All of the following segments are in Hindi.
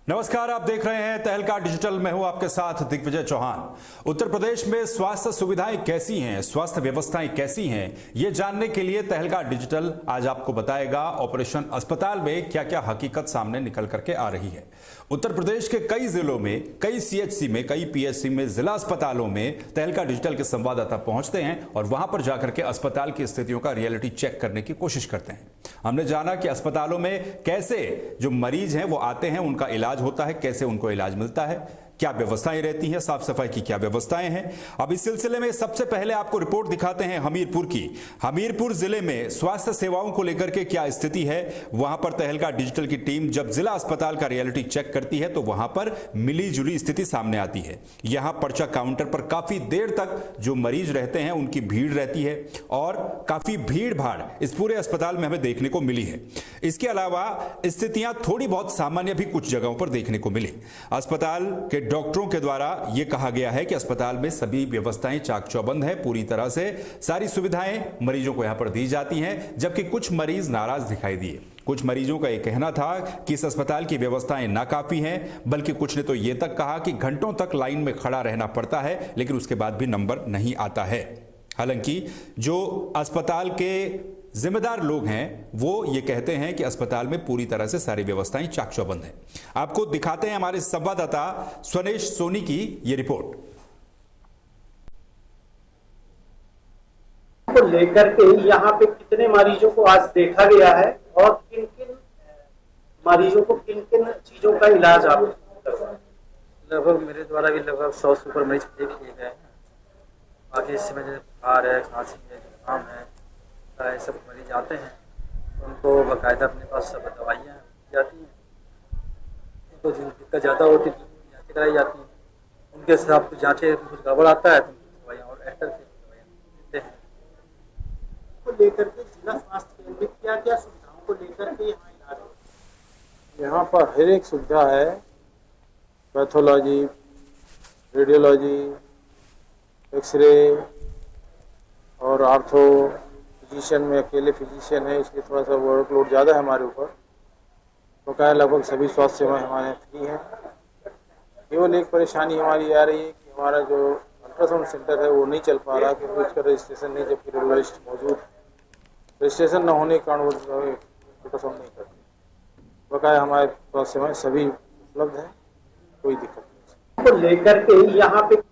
नमस्कार, आप देख रहे हैं तहलका डिजिटल। मैं हूं आपके साथ दिग्विजय चौहान। उत्तर प्रदेश में स्वास्थ्य सुविधाएं कैसी हैं, स्वास्थ्य व्यवस्थाएं कैसी हैं, ये जानने के लिए तहलका डिजिटल आज आपको बताएगा ऑपरेशन अस्पताल में क्या क्या हकीकत सामने निकल करके आ रही है। उत्तर प्रदेश के कई जिलों में, कई सीएचसी में, कई पीएचसी में, जिला अस्पतालों में तहलका डिजिटल के संवाददाता पहुंचते हैं और वहां पर जाकर के अस्पताल की स्थितियों का रियलिटी चेक करने की कोशिश करते हैं। हमने जाना कि अस्पतालों में कैसे जो मरीज हैं वो आते हैं, उनका इलाज होता है, कैसे उनको इलाज मिलता है, क्या व्यवस्थाएं रहती हैं, साफ सफाई की क्या व्यवस्थाएं हैं। अब इस सिलसिले में सबसे पहले आपको रिपोर्ट दिखाते हैं हमीरपुर की। हमीरपुर जिले में स्वास्थ्य सेवाओं को लेकर के क्या स्थिति है, वहां पर तहलका डिजिटल की टीम जब जिला अस्पताल का रियलिटी चेक करती है तो वहां पर मिली जुली स्थिति सामने आती है। यहां पर्चा काउंटर पर काफी देर तक जो मरीज रहते हैं उनकी भीड़ रहती है और काफी भीड़ भाड़ इस पूरे अस्पताल में हमें देखने को मिली है। इसके अलावा स्थितियां थोड़ी बहुत सामान्य भी कुछ जगहों पर देखने को मिली। अस्पताल के डॉक्टरों के द्वारा यह कहा गया है कि अस्पताल में सभी व्यवस्थाएं चाक चौबंद है, पूरी तरह से सारी सुविधाएं मरीजों को यहां पर दी जाती हैं, जबकि कुछ मरीज नाराज दिखाई दिए। कुछ मरीजों का यह कहना था कि इस अस्पताल की व्यवस्थाएं नाकाफी हैं, बल्कि कुछ ने तो यह तक कहा कि घंटों तक लाइन में खड़ा रहना पड़ता है, लेकिन उसके बाद भी नंबर नहीं आता है। हालांकि जो अस्पताल के जिम्मेदार लोग हैं वो ये कहते हैं कि अस्पताल में पूरी तरह से सारी व्यवस्थाएं चाक चौबंद हैं। आपको दिखाते हैं हमारे संवाददाता स्वनेश सोनी की ये रिपोर्ट। को लेकर के यहाँ पे कितने मरीजों को आज देखा गया है और किन किन मरीजों को किन किन चीजों का इलाज आप लगभग मेरे द्वारा भी लगभग 100 से ऊपर मरीज देख लिए गए हैं। बाकी इस समय जैसे बुखार है, खांसी है, जुकाम है, ये सब मरीज आते हैं तो उनको बाकायदा अपने पास सब दवाइयाँ जाती हैं। उनको जिन दिक्कत ज़्यादा होती है जाँचें कराई जाती हैं। उनके हिसाब से जाँचें कुछ गड़बड़ आता है तो दवाइयाँ और एक्टर से दवाइयाँ देते हैं। को लेकर के जिला स्वास्थ्य केंद्र में क्या क्या सुविधाओं को लेकर के यहाँ इलाज होता है? यहाँ पर हर एक सुविधा है, पैथोलॉजी, रेडियोलॉजी, एक्सरे और आर्थो। फिजिशियन में अकेले फिजिशियन है, इसलिए थोड़ा सा वर्कलोड ज़्यादा है हमारे ऊपर। बकाया लगभग सभी स्वास्थ्य सेवाएं हमारे फ्री हैं। केवल एक परेशानी हमारी आ रही है कि हमारा जो अल्ट्रासाउंड सेंटर है वो नहीं चल पा रहा क्योंकि उसका रजिस्ट्रेशन नहीं, जबकि रेडियोलॉजिस्ट मौजूद। रजिस्ट्रेशन न होने के कारण वो अल्ट्रासाउंड नहीं करते। बकाया हमारे स्वास्थ्य सेवाएं सभी उपलब्ध हैं, कोई दिक्कत नहीं। को लेकर के यहाँ पे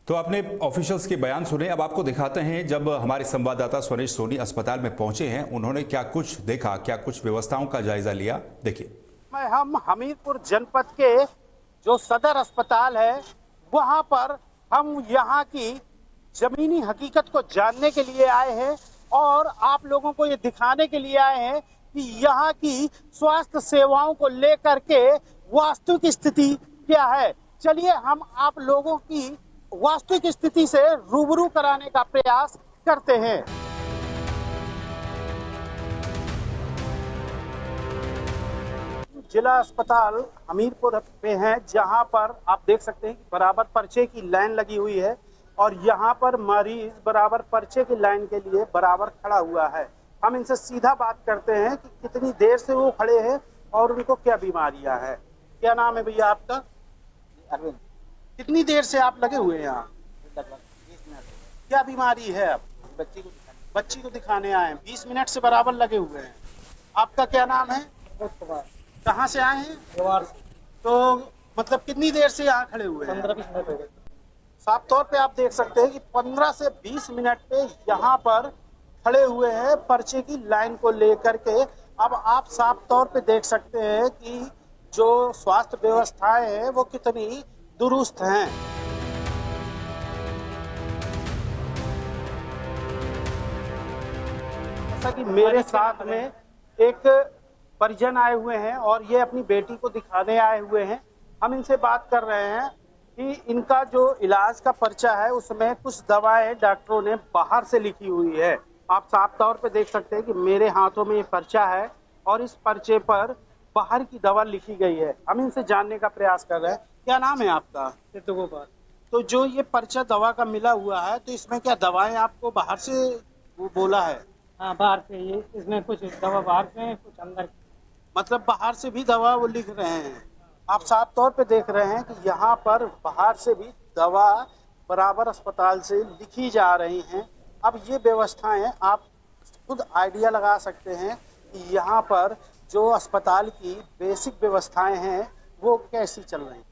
तो आपने ऑफिशियल्स के बयान सुने, अब आपको दिखाते हैं जब हमारे संवाददाता स्वनेश सोनी अस्पताल में पहुंचे हैं, उन्होंने क्या कुछ देखा, क्या कुछ व्यवस्थाओं का जायजा लिया, देखिए। हम हमीरपुर जनपद के जो सदर अस्पताल है वहां पर हम यहाँ की जमीनी हकीकत को जानने के लिए आए हैं और आप लोगों को ये दिखाने के लिए आए हैं कि यहाँ की स्वास्थ्य सेवाओं को लेकर के वास्तविक स्थिति क्या है। चलिए हम आप लोगों की वास्तविक स्थिति से रूबरू कराने का प्रयास करते हैं। जिला अस्पताल हमीरपुर में है, जहां पर आप देख सकते हैं कि बराबर पर्चे की लाइन लगी हुई है और यहां पर मरीज बराबर पर्चे की लाइन के लिए बराबर खड़ा हुआ है। हम इनसे सीधा बात करते हैं कि कितनी देर से वो खड़े हैं और उनको क्या बीमारियां हैं। क्या नाम है भैया आपका? अरविंद। कितनी देर से आप लगे हुए हैं यहाँ? लगभग 20 मिनट। क्या बीमारी है? आप बच्ची को दिखाने आए हैं, 20 मिनट से बराबर लगे हुए हैं। आपका क्या नाम है? कहाँ से आए हैं? तो मतलब कितनी देर से यहाँ खड़े हुए हैं? 15-20 मिनट हो गए। साफ तौर पे आप देख सकते हैं कि 15 से 20 मिनट पे यहाँ पर खड़े हुए हैं पर्चे की लाइन को लेकर के। अब आप साफ तौर पे देख सकते हैं कि जो स्वास्थ्य व्यवस्थाएं हैं वो कितनी दुरुस्त हैं। जैसा कि मेरे साथ में एक परिजन आए हुए हैं और ये अपनी बेटी को दिखाने आए हुए हैं। हम इनसे बात कर रहे हैं कि इनका जो इलाज का पर्चा है उसमें कुछ दवाएं डॉक्टरों ने बाहर से लिखी हुई है। आप साफ तौर पे देख सकते हैं कि मेरे हाथों में ये पर्चा है और इस पर्चे पर बाहर की दवा लिखी गई है। हम इनसे जानने का प्रयास कर रहे हैं। क्या नाम है आपका? गोपाल। तो जो ये पर्चा दवा का मिला हुआ है तो इसमें क्या दवाएं आपको बाहर से वो बोला है? हाँ बाहर से ये इसमें कुछ दवा बाहर से है, कुछ अंदर की। मतलब बाहर से भी दवा वो लिख रहे हैं। आप साफ तौर पे देख रहे हैं कि यहाँ पर बाहर से भी दवा बराबर अस्पताल से लिखी जा रही हैं। अब ये व्यवस्थाएं आप खुद आइडिया लगा सकते हैं कि यहाँ पर जो अस्पताल की बेसिक व्यवस्थाएं हैं वो कैसी चल रही हैं।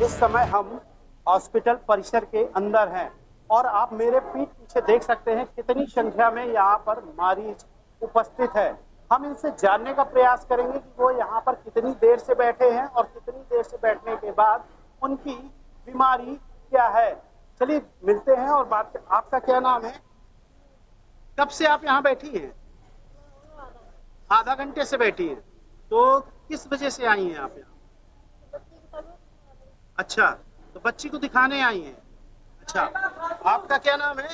इस समय हम हॉस्पिटल परिसर के अंदर हैं और आप मेरे पीठ पीछे देख सकते हैं कितनी संख्या में यहाँ पर मरीज उपस्थित है। हम इनसे जानने का प्रयास करेंगे कि वो यहाँ पर कितनी देर से बैठे हैं और कितनी देर से बैठने के बाद उनकी बीमारी क्या है। चलिए मिलते हैं और बात। आपका क्या नाम है? कब से आप यहाँ बैठी हैं? आधा घंटे से बैठी हैं। तो किस वजह से आई हैं आप यहाँ? अच्छा, तो बच्ची को दिखाने आई हैं। अच्छा, आपका क्या नाम है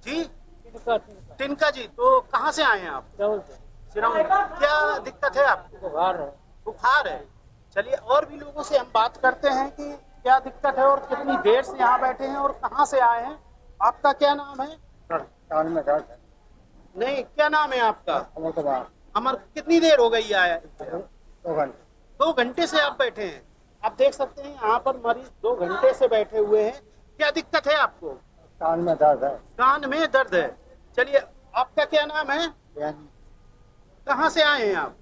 जी? तिनका जी। तो कहाँ से आए हैं आप? सिरौली। क्या दिक्कत है आपको? बुखार है। चलिए और भी लोगों से हम बात करते हैं कि क्या दिक्कत है और कितनी देर से यहाँ बैठे हैं और कहाँ से आए हैं। आपका क्या नाम है? नहीं, क्या नाम है आपका? अमर। कितनी देर हो गई आया? 2 घंटे से आप बैठे हैं। आप देख सकते हैं यहाँ पर मरीज 2 घंटे से बैठे हुए हैं। क्या दिक्कत है आपको? कान में दर्द है। कान में दर्द है। चलिए, आपका क्या नाम है? कहाँ से आए हैं आप?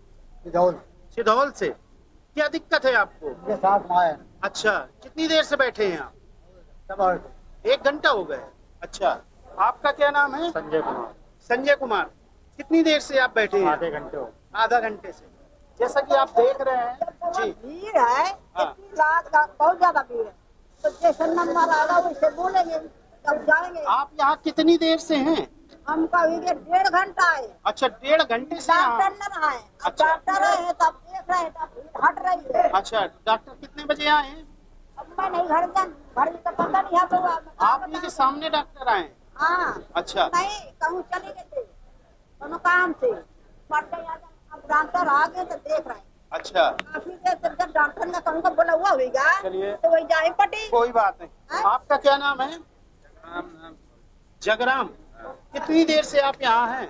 सिधौल से। क्या दिक्कत है आपको? साथ आए। अच्छा, कितनी देर से बैठे हैं आप? 1 घंटा हो गए। अच्छा, आपका क्या नाम है? संजय कुमार। संजय कुमार। कितनी देर से आप बैठे हैं? आधे घंटे हो। आधा घंटे से। जैसा कि आप देख रहे हैं जी, भीड़ है। हाँ। इतनी रात बहुत ज्यादा भीड़ है। तो जैसे नंबर आएगा वैसे बोलेंगे तब जाएंगे। आप यहाँ कितनी देर से हैं? हम कभी 1.5 घंटा है। अच्छा, 1.5 घंटे से यहाँ। डॉक्टर न रहा है। अब अच्छा। डॉक्टर है तब देख रहे हैं तब भीड़ हट रही है। अच्छा, डॉक्टर कितने बजे आए हैं? अब मैं नहीं घर में तो पता नहीं है तो आप ही के सामने डॉक्टर आए हैं? हाँ। अच्छा। नहीं, कहूँ चले गए थे दोनों काम से। पढ़ते अब डॉक्टर आ गए तो देख रहे हैं। अच्छा, काफी देर से जब डॉक्टर ने कहूँ का बोला हुआ होगा चलिए। तो वही जाए पटी। कोई बात नहीं। हाँ? आपका क्या नाम है? जगराम। कितनी देर से आप यहाँ हैं?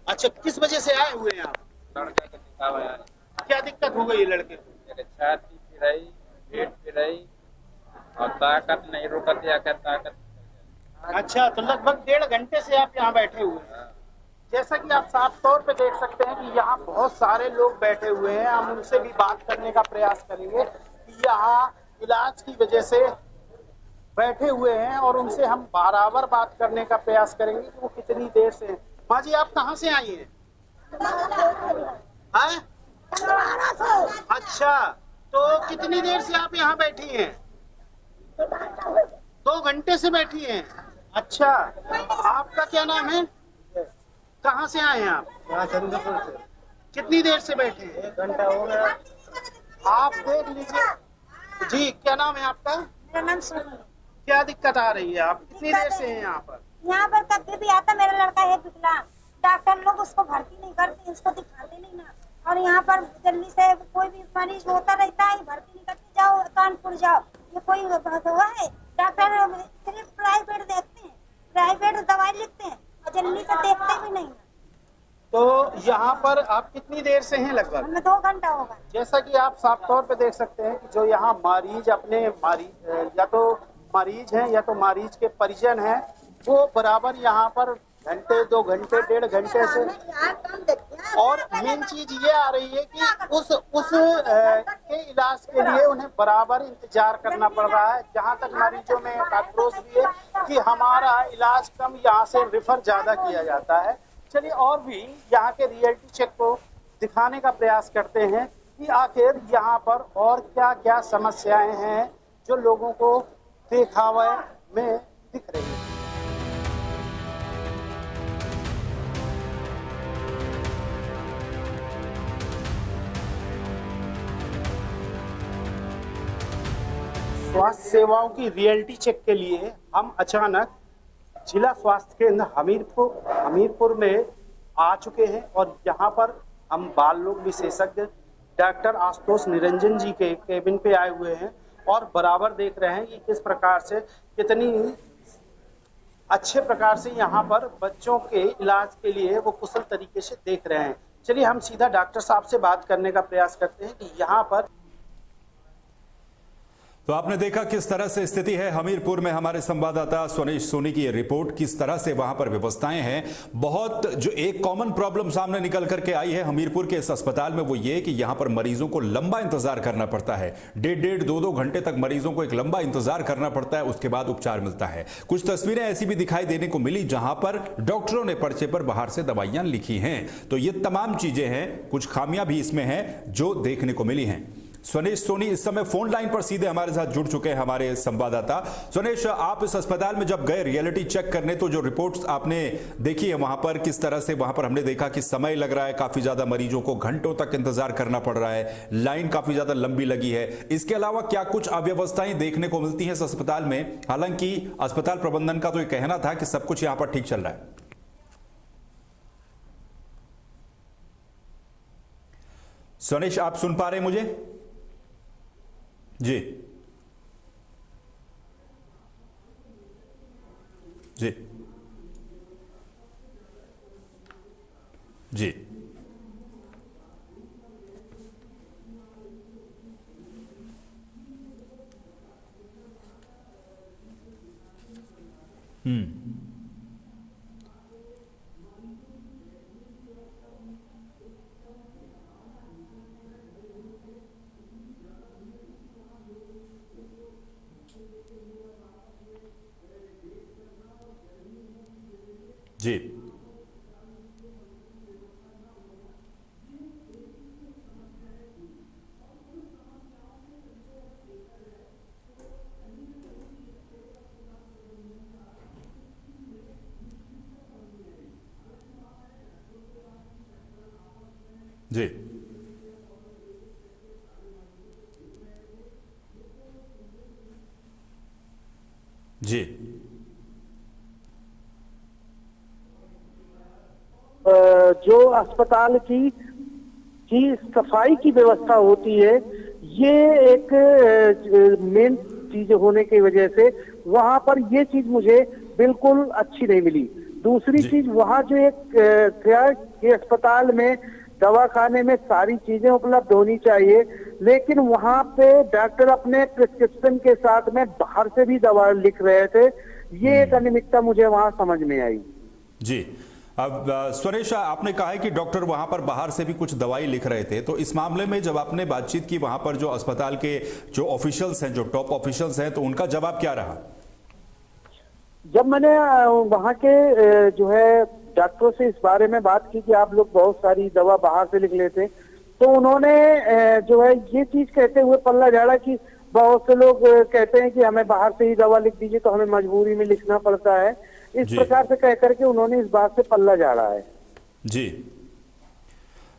अच्छा, किस वजह से आए हुए हैं आप? लड़का को दिखावा यार, क्या दिक्कत हो गई लड़के को? मेरे छाती पिराई, पेट पिराई और ताकत नहीं रुकत या क्या ताकत। अच्छा, तो लगभग 1.5 घंटे से आप यहाँ बैठे हुए हैं। जैसा कि आप साफ तौर पे देख सकते हैं कि यहाँ बहुत सारे लोग बैठे हुए हैं। हम उनसे भी बात करने का प्रयास करेंगे कि यहाँ इलाज की वजह से बैठे हुए हैं और उनसे हम बराबर बात करने का प्रयास करेंगे कि वो कितनी देर से हैं। माँ जी, आप कहाँ से आई हैं? हैं? अच्छा, तो कितनी देर से आप यहाँ बैठी हैं? 2 घंटे से बैठी हैं। अच्छा, आपका क्या नाम है? कहाँ से आए हैं आप? चंद्रपुर से। कितनी देर से बैठे हैं? 1 घंटा हो गया। आप देख लीजिए जी। क्या नाम है आपका? मेरा नाम सोनी है। क्या दिक्कत आ रही है? आप कितनी देर से हैं यहाँ पर? यहाँ पर कभी भी आता मेरा लड़का है विकलांग। डॉक्टर लोग उसको भर्ती नहीं करते, उसको दिखाते नहीं ना। और यहाँ पर जल्दी से कोई भी मरीज होता रहता है, भर्ती नहीं करते। जाओ कानपुर जाओ, ये कोई हुआ है? डॉक्टर सिर्फ प्राइवेट देखते हैं, प्राइवेट दवाई लिखते हैं और जल्दी से देखते भी नहीं। तो यहाँ पर आप कितनी देर से हैं? लगभग हमें 2 घंटा होगा। जैसा कि आप साफ तौर पे देख सकते हैं कि जो यहाँ मरीज अपने या तो मरीज हैं या तो मरीज के परिजन हैं, वो बराबर यहाँ पर घंटे 2 घंटे 1.5 घंटे से। और मेन चीज ये आ रही है कि उस के इलाज के लिए उन्हें बराबर इंतजार करना पड़ रहा है। जहाँ तक मरीजों में एक आक्रोश भी है कि हमारा इलाज कम, यहाँ से रिफर ज्यादा किया जाता है। चलिए और भी यहाँ के रियलिटी चेक को दिखाने का प्रयास करते हैं कि आखिर यहाँ पर और क्या क्या समस्याएं हैं जो लोगों को दिखावे में दिख रही है। स्वास्थ्य सेवाओं की रियलिटी चेक के लिए हम अचानक जिला स्वास्थ्य केंद्र हमीरपुर में आ चुके हैं और यहाँ पर हम बाल रोग विशेषज्ञ डॉक्टर आशुतोष निरंजन जी के केबिन पे आए हुए हैं और बराबर देख रहे हैं कि किस प्रकार से कितनी अच्छे प्रकार से यहाँ पर बच्चों के इलाज के लिए वो कुशल तरीके से देख रहे हैं। चलिए हम सीधा डॉक्टर साहब से बात करने का प्रयास करते हैं कि यहाँ पर। तो आपने देखा किस तरह से स्थिति है हमीरपुर में। हमारे संवाददाता स्वनेश सोनी की रिपोर्ट, किस तरह से वहां पर व्यवस्थाएं हैं। बहुत जो एक कॉमन प्रॉब्लम सामने निकल करके आई है हमीरपुर के इस अस्पताल में, वो ये कि यहां पर मरीजों को लंबा इंतजार करना पड़ता है। 1.5-2 घंटे तक मरीजों को एक लंबा इंतजार करना पड़ता है, उसके बाद उपचार मिलता है। कुछ तस्वीरें ऐसी भी दिखाई देने को मिली जहां पर डॉक्टरों ने पर्चे पर बाहर से दवाइयां लिखी हैं। तो ये तमाम चीजें हैं, कुछ खामियां भी इसमें हैं जो देखने को मिली हैं। स्वनेश सोनी इस समय फोन लाइन पर सीधे हमारे साथ जुड़ चुके हैं, हमारे संवाददाता। स्वनेश, आप इस अस्पताल में जब गए रियलिटी चेक करने, तो जो रिपोर्ट्स आपने देखी है वहां पर, किस तरह से वहां पर हमने देखा कि समय लग रहा है, काफी ज्यादा मरीजों को घंटों तक इंतजार करना पड़ रहा है, लाइन काफी ज्यादा लंबी लगी है। इसके अलावा क्या कुछ अव्यवस्थाएं देखने को मिलती हैं इस अस्पताल में? हालांकि अस्पताल प्रबंधन का तो ये कहना था कि सब कुछ यहां पर ठीक चल रहा है। स्वनेश, आप सुन पा रहे हैं मुझे? जी जी जी जी जी जी जो अस्पताल की सफाई की व्यवस्था होती है, ये एक मेन चीज होने की वजह से वहां पर ये चीज मुझे बिल्कुल अच्छी नहीं मिली। दूसरी चीज, वहां जो एक कि अस्पताल में दवाखाने में सारी चीजें उपलब्ध होनी चाहिए, लेकिन वहां पे डॉक्टर अपने प्रिस्क्रिप्शन के साथ में बाहर से भी दवा लिख रहे थे। ये एक अनियमितता मुझे वहां समझ में आई। जी, अब स्वनेश, आपने कहा है कि डॉक्टर वहां पर बाहर से भी कुछ दवाई लिख रहे थे, तो इस मामले में जब आपने बातचीत की वहां पर जो अस्पताल के जो ऑफिशियल्स हैं, जो टॉप ऑफिशियल्स हैं, तो उनका जवाब क्या रहा? जब मैंने वहां के जो है डॉक्टरों से इस बारे में बात की कि आप लोग बहुत सारी दवा बाहर से लिख लेते हैं, तो उन्होंने जो है ये चीज कहते हुए पल्ला झाड़ा कि बहुत से लोग कहते हैं कि हमें बाहर से ही दवा लिख दीजिए, तो हमें मजबूरी में लिखना पड़ता है। इस प्रकार से कह करके उन्होंने इस बात से पल्ला झाड़ा है। जी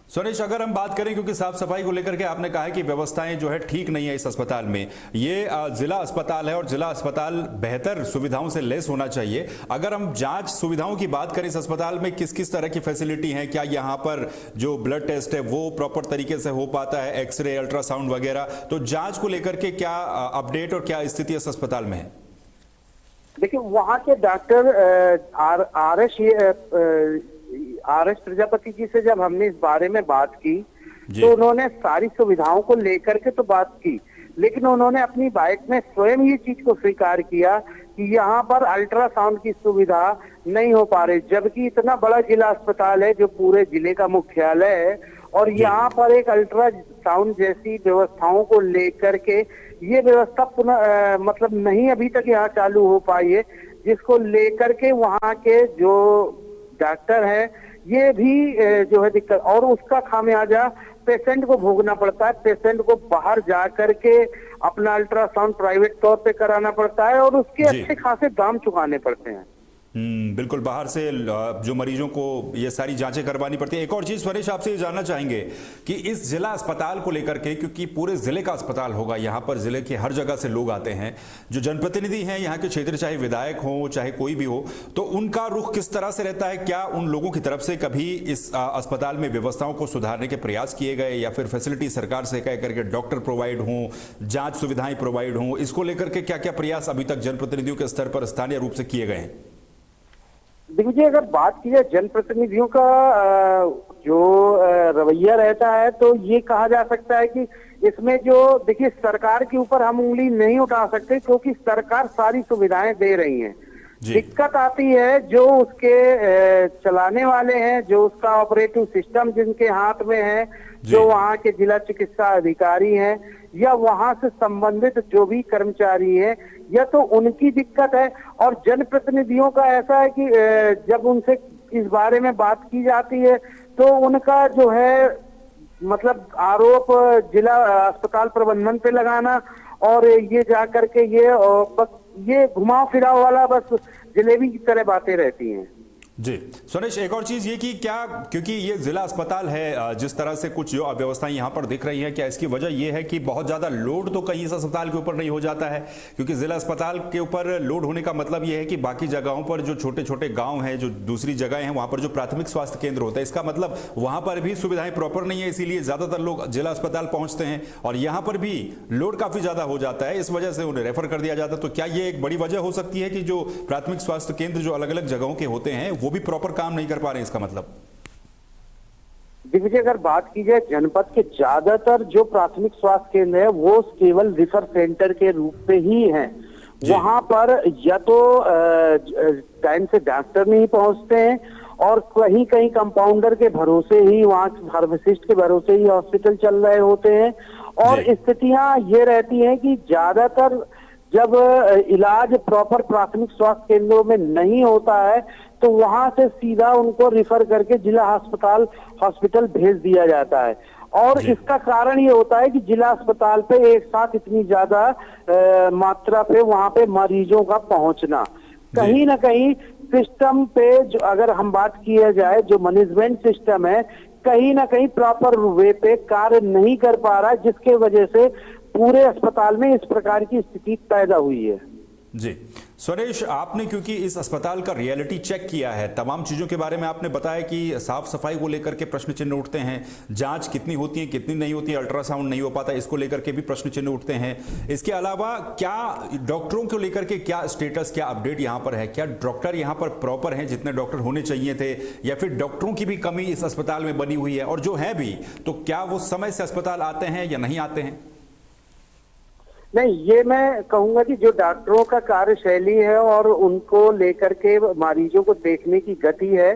स्वनेश, अगर हम बात करें, क्योंकि साफ सफाई को लेकर के आपने कहा है कि व्यवस्थाएं जो है ठीक नहीं है इस अस्पताल में, ये जिला अस्पताल है और जिला अस्पताल बेहतर सुविधाओं से लेस होना चाहिए। अगर हम जांच सुविधाओं की बात करें, इस अस्पताल में किस किस तरह की फैसिलिटी है? क्या यहाँ पर जो ब्लड टेस्ट है वो प्रॉपर तरीके से हो पाता है, एक्सरे, अल्ट्रासाउंड वगैरह? तो जांच को लेकर के क्या अपडेट और क्या स्थिति इस अस्पताल में है? देखिए, वहाँ के doctor R S Prajapati ji से जब हमने इस बारे में बात की, तो उन्होंने सारी सुविधाओं को लेकर के तो बात की, लेकिन उन्होंने अपनी बाइक में स्वयं ये चीज को स्वीकार किया कि यहाँ पर अल्ट्रासाउंड की सुविधा नहीं हो पा रही, जबकि इतना बड़ा जिला अस्पताल है जो पूरे जिले का मुख्यालय है, और यहाँ पर एक अल्ट्रासाउंड जैसी व्यवस्थाओं को लेकर के ये व्यवस्था पुनः मतलब नहीं अभी तक यहाँ चालू हो पाई है, जिसको लेकर के वहाँ के जो डॉक्टर है ये भी जो है दिक्कत, और उसका खामियाजा पेशेंट को भोगना पड़ता है। पेशेंट को बाहर जा करके अपना अल्ट्रासाउंड प्राइवेट तौर पे कराना पड़ता है और उसके अच्छे खासे दाम चुकाने पड़ते हैं। बिल्कुल, बाहर से जो मरीजों को ये सारी जांचें करवानी पड़ती है। एक और चीज स्वरेश आपसे ये जानना चाहेंगे कि इस जिला अस्पताल को लेकर के, क्योंकि पूरे जिले का अस्पताल होगा, यहाँ पर जिले के हर जगह से लोग आते हैं, जो जनप्रतिनिधि हैं यहाँ के क्षेत्र, चाहे विधायक हो चाहे कोई भी हो, तो उनका रुख किस तरह से रहता है? क्या उन लोगों की तरफ से कभी इस अस्पताल में व्यवस्थाओं को सुधारने के प्रयास किए गए, या फिर फैसिलिटी सरकार से कह करके डॉक्टर प्रोवाइड हों, जांच सुविधाएं प्रोवाइड हों, इसको लेकर के क्या क्या प्रयास अभी तक जनप्रतिनिधियों के स्तर पर स्थानीय रूप से किए गए हैं? देखिए, अगर बात की जाए जनप्रतिनिधियों का जो रवैया रहता है, तो ये कहा जा सकता है कि इसमें जो, देखिए, सरकार के ऊपर हम उंगली नहीं उठा सकते, क्योंकि सरकार सारी सुविधाएं दे रही है। दिक्कत आती है जो उसके चलाने वाले हैं, जो उसका ऑपरेटिव सिस्टम जिनके हाथ में है, जो वहाँ के जिला चिकित्सा अधिकारी हैं, या वहां से संबंधित जो भी कर्मचारी हैं, या तो उनकी दिक्कत है। और जनप्रतिनिधियों का ऐसा है कि जब उनसे इस बारे में बात की जाती है, तो उनका जो है मतलब आरोप जिला अस्पताल प्रबंधन पे लगाना, और ये जा करके बस ये घुमाव फिराव वाला बस जलेबी की तरह बातें रहती हैं। जी सुरेश, एक और चीज ये कि क्या, क्योंकि ये जिला अस्पताल है, जिस तरह से कुछ जो अव्यवस्थाएं यहाँ पर दिख रही हैं, क्या इसकी वजह ये है कि बहुत ज्यादा लोड तो कहीं इस अस्पताल के ऊपर नहीं हो जाता है? क्योंकि जिला अस्पताल के ऊपर लोड होने का मतलब ये है कि बाकी जगहों पर जो छोटे छोटे गांव हैं, जो दूसरी जगहें हैं, वहां पर जो प्राथमिक स्वास्थ्य केंद्र होता है, इसका मतलब वहां पर भी सुविधाएं प्रॉपर नहीं है, इसीलिए ज्यादातर लोग जिला अस्पताल पहुंचते हैं, और यहाँ पर भी लोड काफी ज्यादा हो जाता है, इस वजह से उन्हें रेफर कर दिया जाता है। तो क्या ये एक बड़ी वजह हो सकती है कि जो प्राथमिक स्वास्थ्य केंद्र जो अलग अलग जगहों के होते हैं वो भी प्रॉपर काम नहीं कर पा रहे हैं, इसका मतलब? देखिए, अगर बात की जाए जनपद के ज्यादातर जो प्राथमिक स्वास्थ्य केंद्र है, वो केवल रिफर सेंटर के रूप में ही हैं। वहां पर या तो टाइम से डॉक्टर नहीं पहुंचते हैं, और कहीं कहीं कंपाउंडर के भरोसे ही, वहां फार्मासिस्ट के भरोसे ही हॉस्पिटल चल रहे होते हैं। और स्थितियां ये रहती हैं कि ज्यादातर जब इलाज प्रॉपर प्राथमिक स्वास्थ्य केंद्रों में नहीं होता है, तो वहां से सीधा उनको रिफर करके जिला हॉस्पिटल भेज दिया जाता है। और इसका कारण ये होता है कि जिला अस्पताल पे एक साथ इतनी ज्यादा मात्रा पे वहां पे मरीजों का पहुंचना, कहीं ना कहीं सिस्टम पे, जो अगर हम बात किया जाए, जो मैनेजमेंट सिस्टम है, कहीं ना कहीं प्रॉपर वे पे कार्य नहीं कर पा रहा है, जिसके वजह से पूरे अस्पताल में इस प्रकार की स्थिति पैदा हुई है। जी सुरेश, आपने क्योंकि इस अस्पताल का रियलिटी चेक किया है, तमाम चीज़ों के बारे में आपने बताया कि साफ सफाई को लेकर के प्रश्न चिन्ह उठते हैं, जांच कितनी होती है कितनी नहीं होती है, अल्ट्रासाउंड नहीं हो पाता, इसको लेकर के भी प्रश्न चिन्ह उठते हैं। इसके अलावा क्या डॉक्टरों को लेकर के क्या स्टेटस, क्या अपडेट यहाँ पर है? क्या डॉक्टर यहाँ पर प्रॉपर हैं जितने डॉक्टर होने चाहिए थे, या फिर डॉक्टरों की भी कमी इस अस्पताल में बनी हुई है? और जो है भी, तो क्या वो समय से अस्पताल आते हैं या नहीं आते हैं? नहीं, ये मैं कहूंगा कि जो डॉक्टरों का कार्यशैली है और उनको लेकर के मरीजों को देखने की गति है,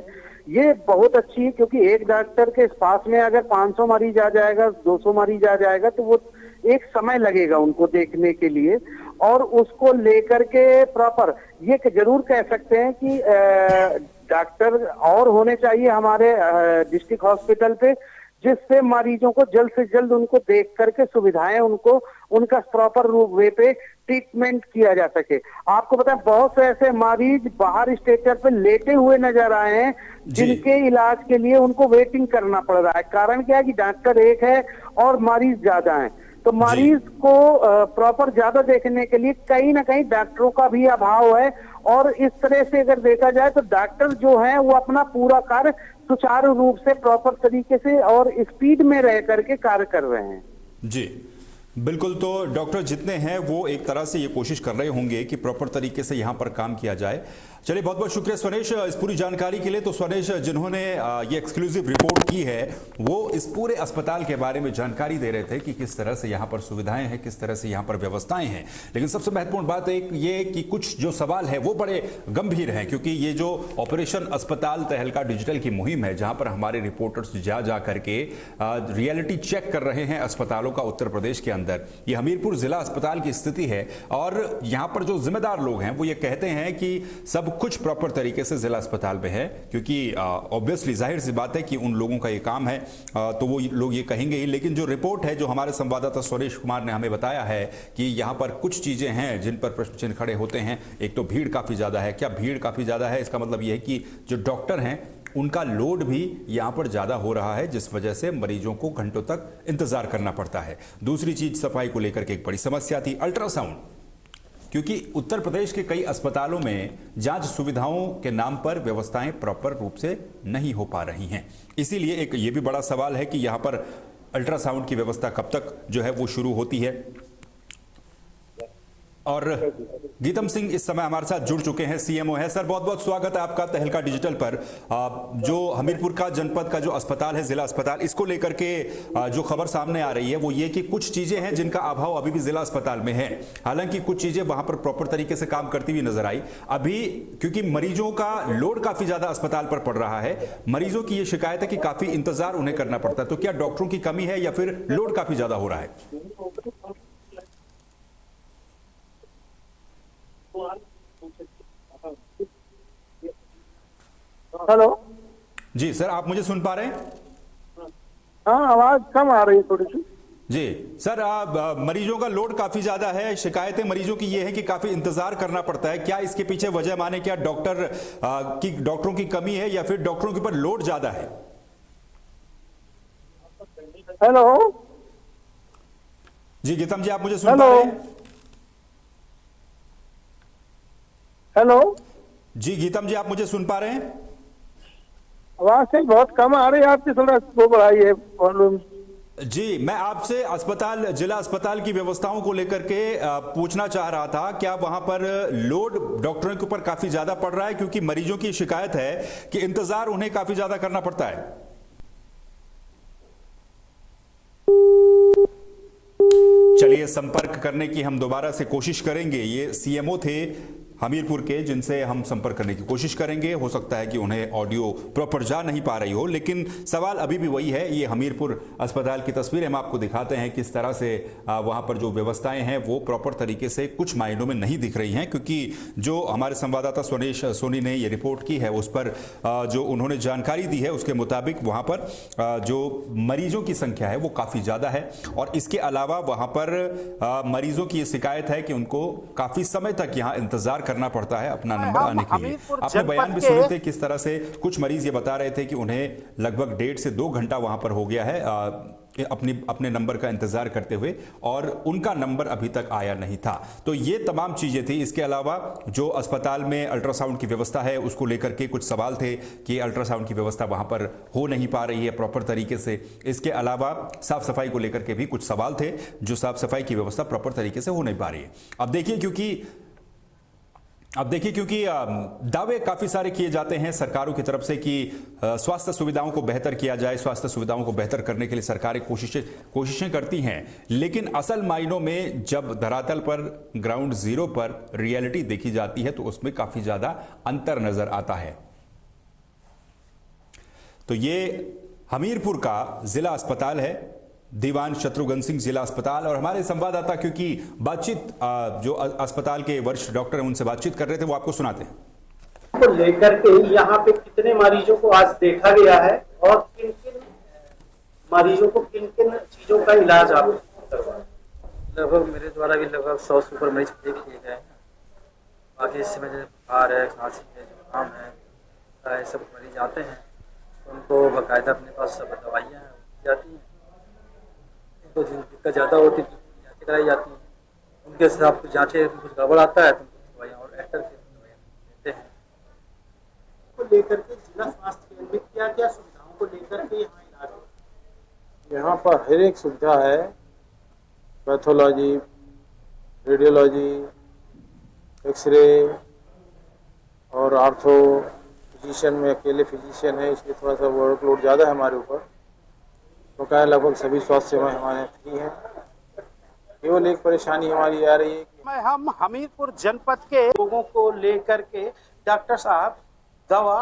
ये बहुत अच्छी है। क्योंकि एक डॉक्टर के पास में अगर 500 मरीज आ जाएगा, 200 मरीज आ जाएगा, तो वो एक समय लगेगा उनको देखने के लिए। और उसको लेकर के प्रॉपर ये जरूर कह सकते हैं कि डॉक्टर और होने चाहिए हमारे डिस्ट्रिक्ट हॉस्पिटल पे, जिससे मरीजों को जल्द से जल्द उनको देख करके सुविधाएं उनको उनका प्रॉपर रूप वे पे ट्रीटमेंट किया जा सके। आपको पता है, बहुत से ऐसे मरीज बाहर स्ट्रेचर पे लेटे हुए नजर आए हैं, जिनके इलाज के लिए उनको वेटिंग करना पड़ रहा है। कारण क्या है कि डॉक्टर एक है और मरीज ज्यादा हैं, तो मरीज को प्रॉपर ज्यादा देखने के लिए कहीं ना कहीं डॉक्टरों का भी अभाव है। और इस तरह से अगर देखा जाए तो डॉक्टर जो हैं वो अपना पूरा कार्य सुचारू रूप से, प्रॉपर तरीके से और स्पीड में रह करके कार्य कर रहे हैं। जी बिल्कुल, तो डॉक्टर जितने हैं वो एक तरह से ये कोशिश कर रहे होंगे कि प्रॉपर तरीके से यहाँ पर काम किया जाए। चलिए, बहुत बहुत शुक्रिया स्वनेश इस पूरी जानकारी के लिए। तो स्वनेश जिन्होंने ये एक्सक्लूसिव रिपोर्ट की है, वो इस पूरे अस्पताल के बारे में जानकारी दे रहे थे कि किस तरह से यहाँ पर सुविधाएं हैं, किस तरह से यहाँ पर व्यवस्थाएं हैं। लेकिन सबसे महत्वपूर्ण बात एक ये कि कुछ जो सवाल है वो बड़े गंभीर हैं, क्योंकि ये जो ऑपरेशन अस्पताल तहलका डिजिटल की मुहिम है, जहाँ पर हमारे रिपोर्टर्स जा करके रियलिटी चेक कर रहे हैं अस्पतालों का उत्तर प्रदेश के अंदर, ये हमीरपुर जिला अस्पताल की स्थिति है। और यहाँ पर जो जिम्मेदार लोग हैं वो ये कहते हैं कि सब कुछ प्रॉपर तरीके से जिला अस्पताल में है, क्योंकि ऑब्वियसली जाहिर सी बात है कि उन लोगों का ये काम है, तो वो लोग ये कहेंगे ही। लेकिन जो रिपोर्ट है, जो हमारे संवाददाता सुरेश कुमार ने हमें बताया है कि यहाँ पर कुछ चीज़ें हैं जिन पर प्रश्न चिन्ह खड़े होते हैं। एक तो भीड़ काफ़ी ज़्यादा है। क्या भीड़ काफ़ी ज़्यादा है, इसका मतलब ये है कि जो डॉक्टर हैं उनका लोड भी यहाँ पर ज़्यादा हो रहा है, जिस वजह से मरीजों को घंटों तक इंतज़ार करना पड़ता है। दूसरी चीज़ सफाई को लेकर के एक बड़ी समस्या थी, अल्ट्रासाउंड, क्योंकि उत्तर प्रदेश के कई अस्पतालों में जांच सुविधाओं के नाम पर व्यवस्थाएं प्रॉपर रूप से नहीं हो पा रही हैं। इसीलिए एक ये भी बड़ा सवाल है कि यहाँ पर अल्ट्रासाउंड की व्यवस्था कब तक जो है वो शुरू होती है। और गीतम सिंह इस समय हमारे साथ जुड़ चुके हैं, सीएमओ है। सर, बहुत बहुत स्वागत है आपका तहलका डिजिटल पर। जो हमीरपुर का जनपद का जो अस्पताल है, जिला अस्पताल, इसको लेकर के जो खबर सामने आ रही है वो ये कि कुछ चीजें हैं जिनका अभाव अभी भी जिला अस्पताल में है। हालांकि कुछ चीजें वहां पर प्रॉपर तरीके से काम करती हुई नजर आई अभी, क्योंकि मरीजों का लोड काफी ज्यादा अस्पताल पर पड़ रहा है। मरीजों की ये शिकायत है कि काफी इंतजार उन्हें करना पड़ता है। तो क्या डॉक्टरों की कमी है या फिर लोड काफी ज्यादा हो रहा है? हेलो जी सर, आप मुझे सुन पा रहे हैं? हाँ, आवाज कम आ रही है थोड़ी सी। जी सर, मरीजों का लोड काफी ज्यादा है। शिकायतें मरीजों की ये है कि काफी इंतजार करना पड़ता है। क्या इसके पीछे वजह माने क्या डॉक्टरों की कमी है या फिर डॉक्टरों के ऊपर लोड ज्यादा है? हेलो जी गीतम जी, आप मुझे सुन पा रहे हैं? हेलो जी गीतम जी, आप मुझे सुन पा रहे हैं? आवाज से बहुत कम आ रही है आपकी, थोड़ा वो बढ़ाइए वॉल्यूम। जी, मैं आपसे जिला अस्पताल की व्यवस्थाओं को लेकर के पूछना चाह रहा था। क्या वहां पर लोड डॉक्टरों के ऊपर काफी ज्यादा पड़ रहा है? क्योंकि मरीजों की शिकायत है कि इंतजार उन्हें काफी ज्यादा करना पड़ता है। चलिए, संपर्क करने की हम दोबारा से कोशिश करेंगे। ये सीएमओ थे हमीरपुर के, जिनसे हम संपर्क करने की कोशिश करेंगे। हो सकता है कि उन्हें ऑडियो प्रॉपर जा नहीं पा रही हो, लेकिन सवाल अभी भी वही है। ये हमीरपुर अस्पताल की तस्वीरें हम आपको दिखाते हैं, किस तरह से वहां पर जो व्यवस्थाएं हैं वो प्रॉपर तरीके से कुछ मायनों में नहीं दिख रही हैं। क्योंकि जो हमारे संवाददाता सुरेश सोनी ने ये रिपोर्ट की है, उस पर जो उन्होंने जानकारी दी है उसके मुताबिक वहां पर जो मरीजों की संख्या है वो काफ़ी ज़्यादा है। और इसके अलावा वहां पर मरीजों की ये शिकायत है कि उनको काफ़ी समय तक यहाँ इंतजार करना पड़ता है अपना नंबर आने के लिए। आपने बयान भी सुने थे किस तरह से कुछ मरीज ये बता रहे थे कि उन्हें लगभग 1.5 से 2 घंटा वहां पर हो गया है अपने नंबर का इंतजार करते हुए, और उनका नंबर अभी तक आया नहीं था। तो ये तमाम चीजें थी। इसके अलावा जो अस्पताल में अल्ट्रासाउंड की व्यवस्था है उसको लेकर के कुछ सवाल थे कि अल्ट्रासाउंड की व्यवस्था वहां पर हो नहीं पा रही है प्रॉपर तरीके से। इसके अलावा साफ सफाई को लेकर के भी कुछ सवाल थे, जो साफ सफाई की व्यवस्था प्रॉपर तरीके से हो नहीं पा रही है। अब देखिए, क्योंकि दावे काफ़ी सारे किए जाते हैं सरकारों की तरफ से कि स्वास्थ्य सुविधाओं को बेहतर किया जाए। स्वास्थ्य सुविधाओं को बेहतर करने के लिए सरकारें कोशिशें करती हैं, लेकिन असल मायनों में जब धरातल पर, ग्राउंड जीरो पर रियलिटी देखी जाती है तो उसमें काफ़ी ज़्यादा अंतर नज़र आता है। तो ये हमीरपुर का जिला अस्पताल है, दीवान शत्रुघ्न सिंह जिला अस्पताल। और हमारे संवाददाता, क्योंकि बातचीत जो अस्पताल के वरिष्ठ डॉक्टर हैं उनसे बातचीत कर रहे थे, वो आपको सुनाते हैं। को लेकर के यहाँ पे कितने मरीजों को आज देखा गया है और किन किन मरीजों को किन किन चीजों का इलाज आप करवाएं? लगभग मेरे द्वारा भी लगभग 100 से ऊपर मरीज देख लिए गए हैं। बाकी इस समय जैसे बुखार है, खांसी है, जुकाम है, सब मरीज आते हैं, उनको बाकायदा अपने पास सब दवाइयाँ जाती हैं। तो जिन दिक्कत ज़्यादा होती है जाँचें कराई जाती हैं, उनके हिसाब से जाँचें कुछ गड़बड़ आता है तो दवाइयाँ और एक्टर से दवाइयाँ देते हैं। को लेकर के जिला स्वास्थ्य केंद्र में क्या क्या सुविधाओं को लेकर के यहाँ इलाज होता है? यहाँ पर हर एक सुविधा है, पैथोलॉजी, रेडियोलॉजी, एक्सरे और आर्थो। फिजिशियन में अकेले फिजिशियन है, इसलिए थोड़ा सा वर्कलोड ज़्यादा है हमारे ऊपर। तो क्या लगभग सभी स्वास्थ्य सेवाएं हमारे फ्री हैं। केवल एक परेशानी हमारी आ रही है कि हम हमीरपुर जनपद के लोगों को लेकर के डॉक्टर साहब दवा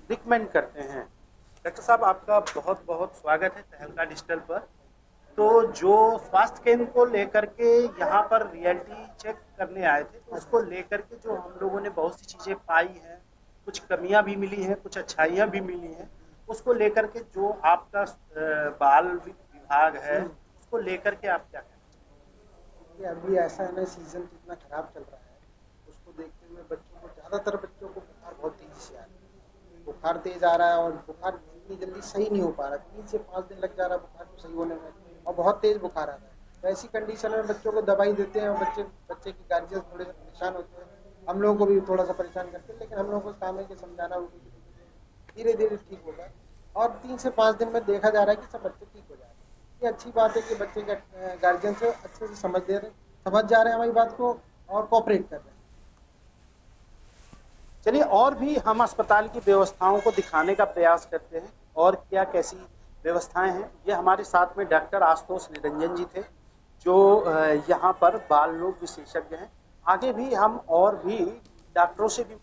रिकमेंड करते हैं। डॉक्टर साहब, आपका बहुत बहुत स्वागत है तहलका डिजिटल पर। तो जो स्वास्थ्य केंद्र को लेकर के यहाँ पर रियलिटी चेक करने आए थे, तो उसको लेकर के जो हम लोगों ने बहुत सी चीजें पाई हैं, कुछ कमियां भी मिली हैं, कुछ अच्छाइयां भी मिली हैं, उसको लेकर के जो आपका बाल विभाग है उसको लेकर के आप क्या कहना कि अभी ऐसा है ना, सीजन जितना खराब चल रहा है उसको देखते हुए बच्चों को, ज़्यादातर बच्चों को बुखार बहुत तेजी से आ रहा है। बुखार तेज आ रहा है और बुखार इतनी जल्दी सही नहीं हो पा रहा, 3 से 5 दिन लग जा रहा है बुखार को सही होने में, और बहुत तेज बुखार आ रहा है। तो ऐसी कंडीशन में बच्चों को दवाई देते हैं और बच्चे की गार्जियन थोड़े से परेशान होते हैं, हम लोगों को भी थोड़ा सा परेशान करते हैं, लेकिन हम लोगों को काम है कि समझाना धीरे धीरे ठीक होगा, और 3 से 5 दिन में देखा जा रहा है कि सब बच्चे ठीक हो जा रहे हैं। ये अच्छी बात है कि बच्चे के गार्जियन से अच्छे से समझ जा रहे हैं हमारी बात को और कोऑपरेट कर रहे हैं। चलिए और भी हम अस्पताल की व्यवस्थाओं को दिखाने का प्रयास करते हैं और क्या कैसी व्यवस्थाएं हैं। ये हमारे साथ में डॉक्टर आशुतोष निरंजन जी थे जो यहाँ पर बाल रोग विशेषज्ञ हैं। आगे भी हम और भी डॉक्टरों से भी।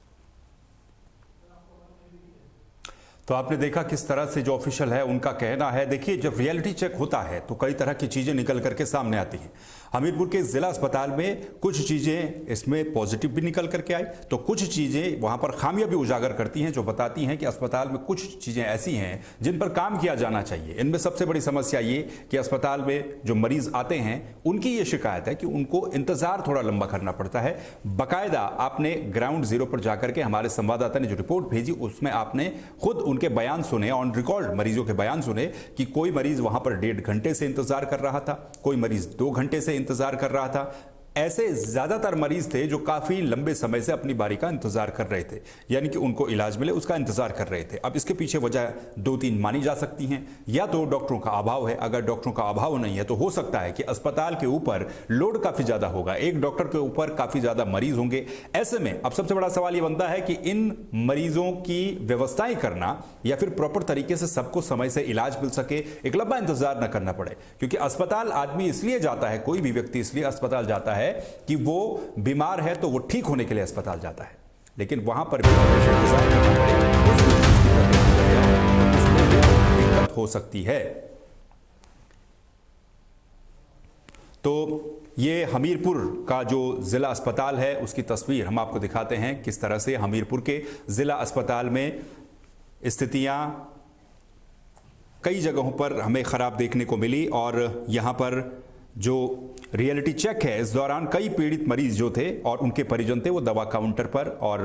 तो आपने देखा किस तरह से जो ऑफिशियल है उनका कहना है। देखिए, जब रियलिटी चेक होता है तो कई तरह की चीजें निकल करके सामने आती हैं। हमीरपुर के जिला अस्पताल में कुछ चीजें इसमें पॉजिटिव भी निकल करके आई, तो कुछ चीजें वहां पर खामियां भी उजागर करती हैं जो बताती हैं कि अस्पताल में कुछ चीजें ऐसी हैं जिन पर काम किया जाना चाहिए। इनमें सबसे बड़ी समस्या ये कि अस्पताल में जो मरीज आते हैं उनकी ये शिकायत है कि उनको इंतजार थोड़ा लंबा करना पड़ता है। बाकायदा आपने ग्राउंड जीरो पर जाकर के हमारे संवाददाता ने जो रिपोर्ट भेजी उसमें आपने खुद उनके बयान सुने, ऑन रिकॉर्ड मरीजों के बयान सुने कि कोई मरीज वहां पर 1.5 घंटे से इंतजार कर रहा था, कोई मरीज 2 घंटे से इंतजार कर रहा था। ऐसे ज्यादातर मरीज थे जो काफी लंबे समय से अपनी बारी का इंतजार कर रहे थे, यानी कि उनको इलाज मिले उसका इंतजार कर रहे थे। अब इसके पीछे वजह 2-3 मानी जा सकती हैं। या तो डॉक्टरों का अभाव है, अगर डॉक्टरों का अभाव नहीं है तो हो सकता है कि अस्पताल के ऊपर लोड काफी ज्यादा होगा, एक डॉक्टर के ऊपर काफी ज्यादा मरीज होंगे। ऐसे में अब सबसे बड़ा सवाल यह बनता है कि इन मरीजों की व्यवस्थाएं करना या फिर प्रॉपर तरीके से सबको समय से इलाज मिल सके, एक लंबा इंतजार न करना पड़े। क्योंकि अस्पताल आदमी इसलिए जाता है, कोई भी व्यक्ति इसलिए अस्पताल जाता है कि वो बीमार है तो वो ठीक होने के लिए अस्पताल जाता है, लेकिन वहां पर भी इंतजार करना पड़े, दिक्कत हो सकती है। तो ये हमीरपुर का जो जिला अस्पताल है उसकी तस्वीर हम आपको दिखाते हैं, किस तरह से हमीरपुर के जिला अस्पताल में स्थितियां कई जगहों पर हमें खराब देखने को मिली। और यहां पर जो रियलिटी चेक है इस दौरान कई पीड़ित मरीज जो थे और उनके परिजन थे वो दवा काउंटर पर और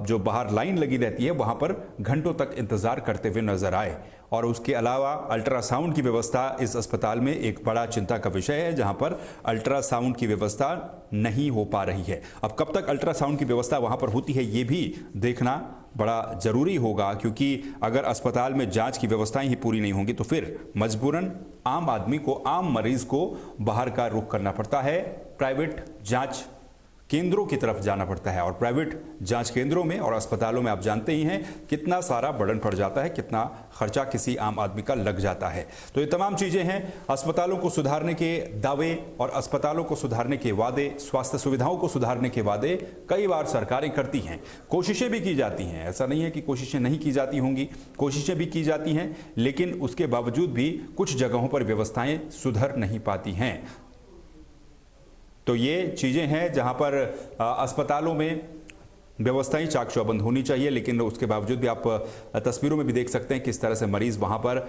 जो बाहर लाइन लगी रहती है वहां पर घंटों तक इंतजार करते हुए नजर आए। और उसके अलावा अल्ट्रासाउंड की व्यवस्था इस अस्पताल में एक बड़ा चिंता का विषय है, जहां पर अल्ट्रासाउंड की व्यवस्था नहीं हो पा रही है। अब कब तक अल्ट्रासाउंड की व्यवस्था वहां पर होती है ये भी देखना बड़ा जरूरी होगा, क्योंकि अगर अस्पताल में जांच की व्यवस्थाएं ही पूरी नहीं होंगी तो फिर मजबूरन आम आदमी को, आम मरीज को बाहर का रुख करना पड़ता है, प्राइवेट जांच केंद्रों की तरफ जाना पड़ता है। और प्राइवेट जांच केंद्रों में और अस्पतालों में आप जानते ही हैं कितना सारा बर्डन पड़ जाता है, कितना खर्चा किसी आम आदमी का लग जाता है। तो ये तमाम चीजें हैं। अस्पतालों को सुधारने के दावे और अस्पतालों को सुधारने के वादे, स्वास्थ्य सुविधाओं को सुधारने के वादे कई बार सरकारें करती हैं, कोशिशें भी की जाती हैं। ऐसा नहीं है कि कोशिशें नहीं की जाती होंगी, कोशिशें भी की जाती हैं, लेकिन उसके बावजूद भी कुछ जगहों पर व्यवस्थाएं सुधर नहीं पाती हैं। तो ये चीजें हैं जहां पर अस्पतालों में व्यवस्थाएं चाक चौबंद होनी चाहिए, लेकिन उसके बावजूद भी आप तस्वीरों में भी देख सकते हैं किस तरह से मरीज वहां पर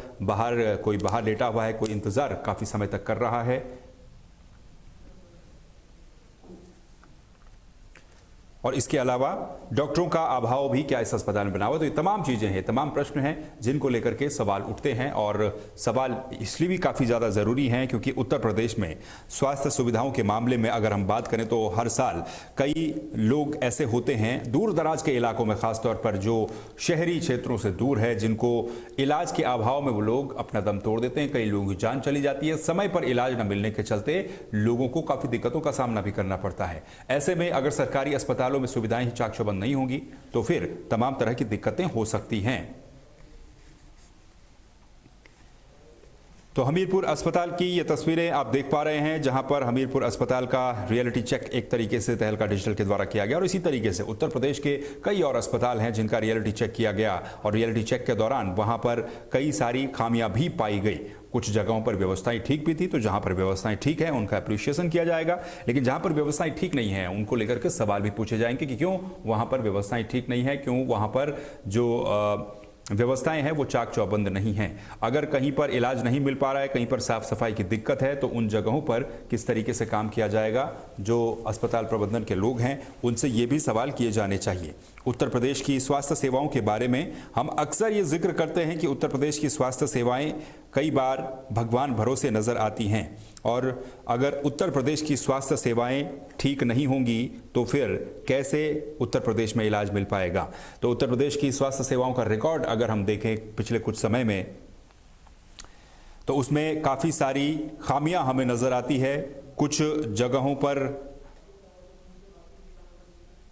कोई बाहर लेटा हुआ है, कोई इंतजार काफी समय तक कर रहा है। और इसके अलावा डॉक्टरों का अभाव भी क्या इस अस्पताल में बना हुआ। तो ये तमाम चीजें हैं, तमाम प्रश्न हैं जिनको लेकर के सवाल उठते हैं। और सवाल इसलिए भी काफ़ी ज़्यादा ज़रूरी हैं क्योंकि उत्तर प्रदेश में स्वास्थ्य सुविधाओं के मामले में अगर हम बात करें तो हर साल कई लोग ऐसे होते हैं दूर दराज के इलाकों में, ख़ासतौर पर जो शहरी क्षेत्रों से दूर है, जिनको इलाज के अभाव में वो लोग अपना दम तोड़ देते हैं। कई लोगों की जान चली जाती है, समय पर इलाज न मिलने के चलते लोगों को काफ़ी दिक्कतों का सामना भी करना पड़ता है। ऐसे में अगर सरकारी अस्पताल में सुविधाएं ही चाक चौबंद नहीं होंगी तो फिर तमाम तरह की दिक्कतें हो सकती हैं। तो हमीरपुर अस्पताल की ये तस्वीरें आप देख पा रहे हैं, जहां पर हमीरपुर अस्पताल का रियलिटी चेक एक तरीके से तहलका डिजिटल के द्वारा किया गया और इसी तरीके से उत्तर प्रदेश के कई और अस्पताल हैं जिनका रियलिटी चेक किया गया और रियलिटी चेक के दौरान वहां पर कई सारी खामियां भी पाई गई। कुछ जगहों पर व्यवस्थाएं ठीक भी थी, तो जहां पर व्यवस्थाएं ठीक है उनका अप्रिशिएशन किया जाएगा, लेकिन जहां पर व्यवस्थाएं ठीक नहीं है उनको लेकर के सवाल भी पूछे जाएंगे कि क्यों वहां पर व्यवस्थाएं ठीक नहीं है, क्यों वहां पर जो व्यवस्थाएं हैं वो चाक चौबंद नहीं हैं। अगर कहीं पर इलाज नहीं मिल पा रहा है, कहीं पर साफ सफाई की दिक्कत है, तो उन जगहों पर किस तरीके से काम किया जाएगा। जो अस्पताल प्रबंधन के लोग हैं उनसे ये भी सवाल किए जाने चाहिए। उत्तर प्रदेश की स्वास्थ्य सेवाओं के बारे में हम अक्सर ये जिक्र करते हैं कि उत्तर प्रदेश की स्वास्थ्य सेवाएं कई बार भगवान भरोसे नजर आती हैं और अगर उत्तर प्रदेश की स्वास्थ्य सेवाएं ठीक नहीं होंगी तो फिर कैसे उत्तर प्रदेश में इलाज मिल पाएगा। तो उत्तर प्रदेश की स्वास्थ्य सेवाओं का रिकॉर्ड अगर हम देखें पिछले कुछ समय में, तो उसमें काफ़ी सारी खामियां हमें नज़र आती है। कुछ जगहों पर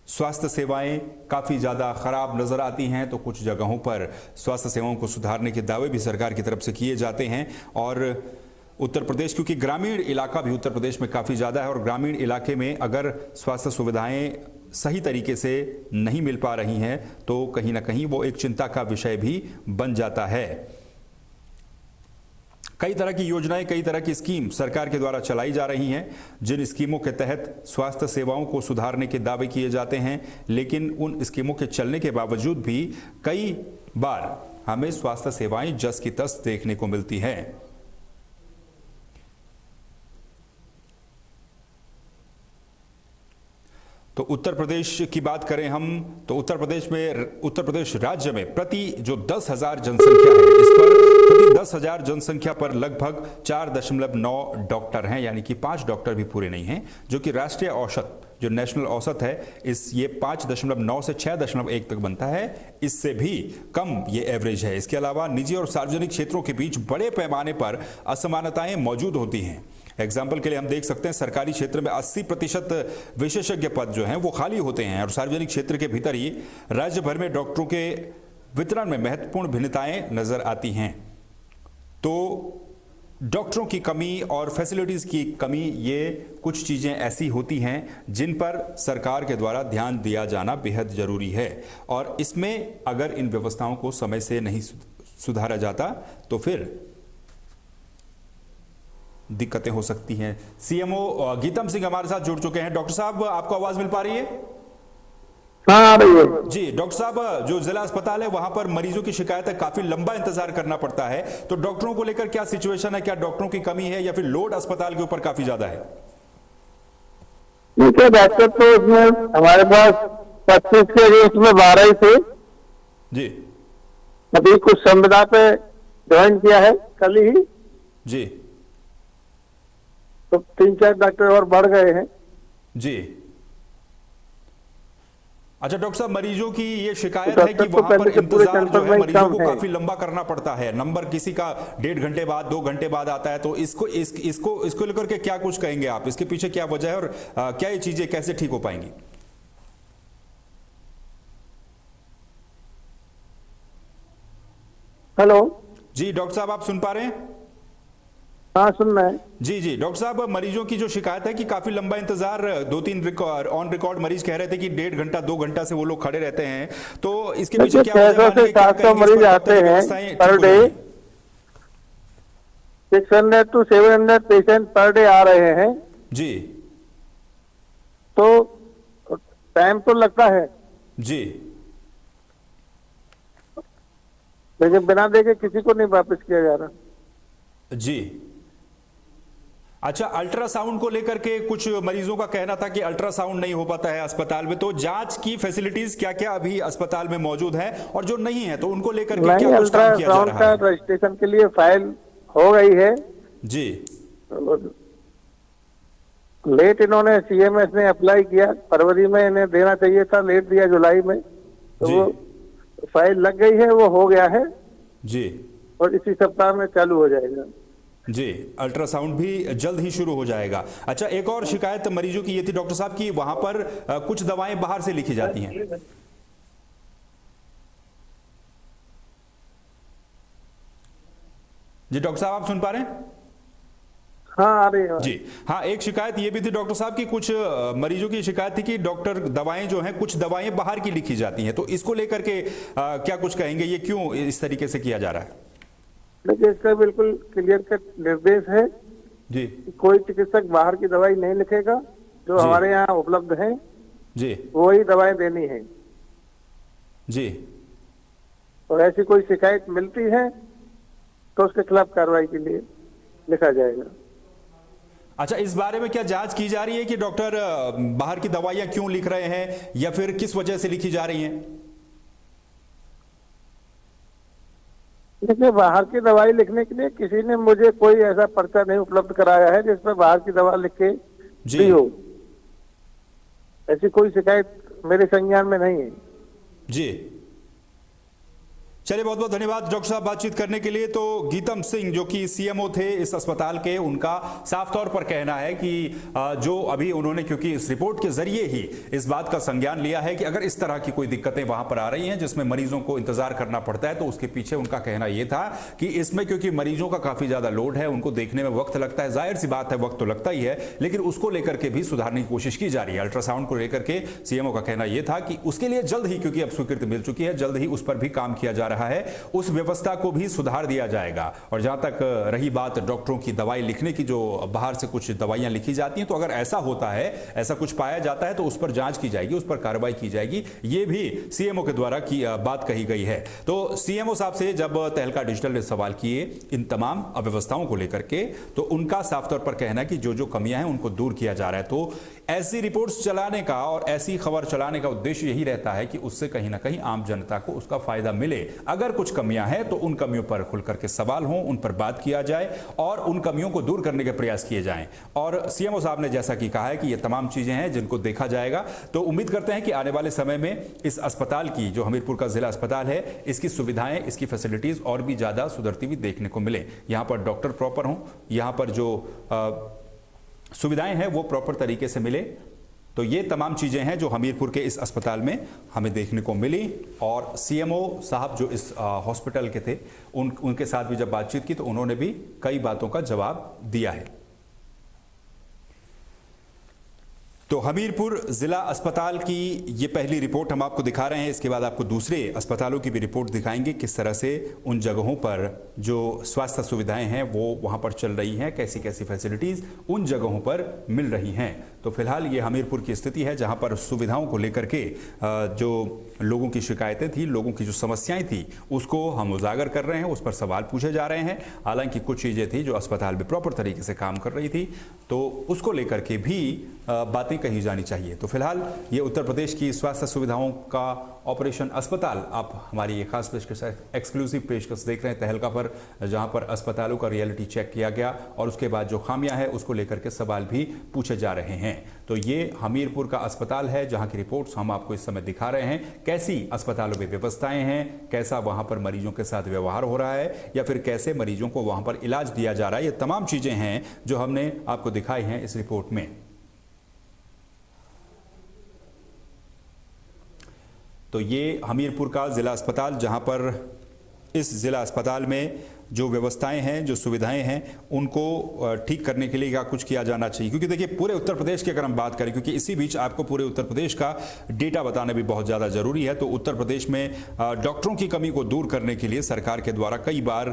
स्वास्थ्य सेवाएं काफ़ी ज़्यादा ख़राब नज़र आती हैं, तो कुछ जगहों पर स्वास्थ्य सेवाओं को सुधारने के दावे भी सरकार की तरफ से किए जाते हैं। और उत्तर प्रदेश, क्योंकि ग्रामीण इलाका भी उत्तर प्रदेश में काफ़ी ज़्यादा है और ग्रामीण इलाके में अगर स्वास्थ्य सुविधाएं सही तरीके से नहीं मिल पा रही हैं तो कहीं ना कहीं वो एक चिंता का विषय भी बन जाता है। कई तरह की योजनाएं, कई तरह की स्कीम सरकार के द्वारा चलाई जा रही हैं, जिन स्कीमों के तहत स्वास्थ्य सेवाओं को सुधारने के दावे किए जाते हैं, लेकिन उन स्कीमों के चलने के बावजूद भी कई बार हमें स्वास्थ्य सेवाएं जस की तस देखने को मिलती हैं। तो उत्तर प्रदेश की बात करें हम, तो उत्तर प्रदेश राज्य में प्रति जो 10,000 जनसंख्या है, इस पर प्रति 10,000 जनसंख्या पर लगभग 4.9 डॉक्टर हैं, यानी कि 5 डॉक्टर भी पूरे नहीं हैं, जो कि राष्ट्रीय औसत जो नेशनल औसत है ये 5.9 से 6.1 तक बनता है। इससे भी कम ये एवरेज है। इसके अलावा निजी और सार्वजनिक क्षेत्रों के बीच बड़े पैमाने पर असमानताएं मौजूद होती हैं। एग्जाम्पल के लिए हम देख सकते हैं सरकारी क्षेत्र में 80% विशेषज्ञ पद जो हैं वो खाली होते हैं और सार्वजनिक क्षेत्र के भीतर ही राज्य भर में डॉक्टरों के वितरण में महत्वपूर्ण भिन्नताएं नजर आती हैं। तो डॉक्टरों की कमी और फैसिलिटीज की कमी, ये कुछ चीजें ऐसी होती हैं जिन पर सरकार के द्वारा ध्यान दिया जाना बेहद जरूरी है और इसमें अगर इन व्यवस्थाओं को समय से नहीं सुधारा जाता तो फिर दिक्कतें हो सकती हैं। सीएमओ गीतम सिंह हमारे साथ जुड़ चुके हैं। डॉक्टर साहब, आपको आवाज मिल पा रही है? हाँ आ रही है जी। डॉक्टर साहब, जो जिला अस्पताल है वहां पर मरीजों की शिकायत है, काफी लंबा इंतजार करना पड़ता है, तो डॉक्टरों को लेकर क्या सिचुएशन है? क्या डॉक्टरों की कमी है या फिर लोड अस्पताल के ऊपर काफी ज्यादा है? देखिए डॉक्टर तो उसमें हमारे पास 25 के रेट में 12 ही थे जी। अभी कुछ संविदा पे ज्वाइन किया है कल ही जी। तो 3-4 डॉक्टर और बढ़ गए हैं जी। अच्छा डॉक्टर साहब, मरीजों की ये शिकायत है कि वहां पर इंतजार जो है मरीजों को काफी लंबा करना पड़ता है। नंबर किसी का 1.5 घंटे बाद 2 घंटे बाद आता है, तो इसको लेकर के क्या कुछ कहेंगे आप? इसके पीछे क्या वजह है और क्या ये चीजें कैसे ठीक हो पाएंगी? हेलो जी डॉक्टर साहब, आप सुन पा रहे हैं? हाँ सुन रहे हैं जी जी। डॉक्टर साहब, मरीजों की जो शिकायत है कि काफी लंबा इंतजार, 2-3 ऑन रिकॉर्ड मरीज कह रहे थे कि 1.5 घंटा 2 घंटा से वो लोग खड़े रहते हैं, तो इसके पीछे क्या वजह है? 700 मरीज आते हैं per day, 600 to 700 patient per day आ रहे हैं जी। तो टाइम तो लगता है जी। लेकिन बिना देखे किसी को नहीं वापस किया जा रहा जी। अच्छा, अल्ट्रासाउंड को लेकर के कुछ मरीजों का कहना था कि अल्ट्रासाउंड नहीं हो पाता है अस्पताल में, तो जांच की फैसिलिटीज क्या क्या अभी अस्पताल में मौजूद है और जो नहीं है तो उनको लेकर के क्या कुछ काम किया जा रहा है? का रजिस्ट्रेशन के लिए फाइल हो गई है जी। लेट इन्होंने सीएमएस ने अप्लाई किया, फरवरी में इन्हें देना चाहिए था, लेट दिया जुलाई में, तो वो फाइल लग गई है, वो हो गया है जी और इसी सप्ताह में चालू हो जाएगा जी। अल्ट्रासाउंड भी जल्द ही शुरू हो जाएगा। अच्छा, एक और शिकायत मरीजों की ये थी डॉक्टर साहब कि वहां पर कुछ दवाएं बाहर से लिखी जाती हैं। जी डॉक्टर साहब, आप सुन पा रहे हैं? हाँ आ रही है। जी हाँ, एक शिकायत ये भी थी डॉक्टर साहब की, कुछ मरीजों की शिकायत थी कि डॉक्टर दवाएं जो हैं, कुछ दवाएं बाहर की लिखी जाती हैं, तो इसको लेकर के क्या कुछ कहेंगे? ये क्यों इस तरीके से किया जा रहा है? देखिए, इसका बिल्कुल क्लियर कट निर्देश है जी कि कोई चिकित्सक बाहर की दवाई नहीं लिखेगा, जो जी। हमारे यहाँ उपलब्ध है जी वही दवाएं देनी है। जी और ऐसी कोई शिकायत मिलती है तो उसके खिलाफ कार्रवाई के लिए लिखा जाएगा। अच्छा, इस बारे में क्या जांच की जा रही है कि डॉक्टर बाहर की दवाइयां क्यों लिख रहे हैं या फिर किस वजह से लिखी जा रही हैं? देखिए, बाहर की दवाई लिखने के लिए किसी ने मुझे कोई ऐसा पर्चा नहीं उपलब्ध कराया है जिसमें बाहर की दवा लिख के जी। दी हो। ऐसी कोई शिकायत मेरे संज्ञान में नहीं है। जी चलिए, बहुत बहुत धन्यवाद डॉक्टर साहब बातचीत करने के लिए। तो गीतम सिंह जो कि सीएमओ थे इस अस्पताल के, उनका साफ तौर पर कहना है कि जो अभी उन्होंने, क्योंकि इस रिपोर्ट के जरिए ही इस बात का संज्ञान लिया है कि अगर इस तरह की कोई दिक्कतें वहां पर आ रही हैं जिसमें मरीजों को इंतजार करना पड़ता है, तो उसके पीछे उनका कहना यह था कि इसमें क्योंकि मरीजों का काफी ज्यादा लोड है, उनको देखने में वक्त लगता है, जाहिर सी बात है वक्त तो लगता ही है, लेकिन उसको लेकर के भी सुधारने की कोशिश की जा रही है। अल्ट्रासाउंड को लेकर के सीएमओ का कहना यह था कि उसके लिए जल्द ही, क्योंकि अब स्वीकृति मिल चुकी है, जल्द ही उस पर भी काम किया जा रहा है, उस व्यवस्था को भी सुधार दिया जाएगा। और जहां तक रही बात डॉक्टरों की दवाई लिखने की, जो बाहर से कुछ दवाइयां लिखी जाती हैं, तो अगर ऐसा होता है, ऐसा कुछ पाया जाता है, तो उस पर जांच की जाएगी, उस पर कार्रवाई की जाएगी। ये भी सीएमओ के द्वारा की बात कही गई है। तो सीएमओ साहब से जब तहलका डिजिटल ने सवाल किए इन तमाम अव्यवस्थाओं को लेकर के, तो उनका साफ तौर पर कहना है कि जो जो कमियां हैं उनको दूर किया जा रहा है। तो ऐसी रिपोर्ट्स चलाने का और ऐसी खबर चलाने का उद्देश्य यही रहता है कि उससे कहीं ना कहीं आम जनता को उसका फायदा मिले। अगर कुछ कमियां हैं तो उन कमियों पर खुल करके सवाल हों, उन पर बात किया जाए और उन कमियों को दूर करने के प्रयास किए जाएं। और सीएमओ साहब ने जैसा कि कहा है कि ये तमाम चीजें हैं जिनको देखा जाएगा। तो उम्मीद करते हैं कि आने वाले समय में इस अस्पताल की, जो हमीरपुर का जिला अस्पताल है, इसकी सुविधाएं, इसकी फैसिलिटीज और भी ज्यादा सुधरती हुई देखने को मिले। यहां पर डॉक्टर प्रॉपर हों, यहां पर जो सुविधाएं हैं वो प्रॉपर तरीके से मिले। तो ये तमाम चीजें हैं जो हमीरपुर के इस अस्पताल में हमें देखने को मिली। और सीएमओ साहब जो इस हॉस्पिटल के थे, उनके साथ भी जब बातचीत की तो उन्होंने भी कई बातों का जवाब दिया है। तो हमीरपुर जिला अस्पताल की ये पहली रिपोर्ट हम आपको दिखा रहे हैं। इसके बाद आपको दूसरे अस्पतालों की भी रिपोर्ट दिखाएंगे, किस तरह से उन जगहों पर जो स्वास्थ्य सुविधाएं हैं वो वहां पर चल रही हैं, कैसी कैसी फैसिलिटीज उन जगहों पर मिल रही हैं। तो फिलहाल ये हमीरपुर की स्थिति है, जहां पर सुविधाओं को लेकर के जो लोगों की शिकायतें थी, लोगों की जो समस्याएं थी, उसको हम उजागर कर रहे हैं, उस पर सवाल पूछे जा रहे हैं। हालांकि कुछ चीजें थी जो अस्पताल में प्रॉपर तरीके से काम कर रही थी, तो उसको लेकर के भी बातें कही जानी चाहिए। तो फिलहाल ये उत्तर प्रदेश की स्वास्थ्य सुविधाओं का ऑपरेशन अस्पताल, आप हमारी ये खास पेशकश, एक्सक्लूसिव पेशकश देख रहे हैं तहलका पर, जहां पर अस्पतालों का रियलिटी चेक किया गया और उसके बाद जो खामियां हैं उसको लेकर के सवाल भी पूछे जा रहे हैं। तो ये हमीरपुर का अस्पताल है जहां की रिपोर्ट्स हम आपको इस समय दिखा रहे हैं। कैसी अस्पतालों में व्यवस्थाएं हैं, कैसा वहां पर मरीजों के साथ व्यवहार हो रहा है, या फिर कैसे मरीजों को वहां पर इलाज दिया जा रहा है, ये तमाम चीजें हैं जो हमने आपको दिखाई हैं इस रिपोर्ट में। तो ये हमीरपुर का जिला अस्पताल, जहां पर इस जिला अस्पताल में जो व्यवस्थाएं हैं, जो सुविधाएं हैं, उनको ठीक करने के लिए क्या कुछ किया जाना चाहिए। क्योंकि देखिए पूरे उत्तर प्रदेश की अगर हम बात करें, क्योंकि इसी बीच आपको पूरे उत्तर प्रदेश का डेटा बताना भी बहुत ज़्यादा ज़रूरी है। तो उत्तर प्रदेश में डॉक्टरों की कमी को दूर करने के लिए सरकार के द्वारा कई बार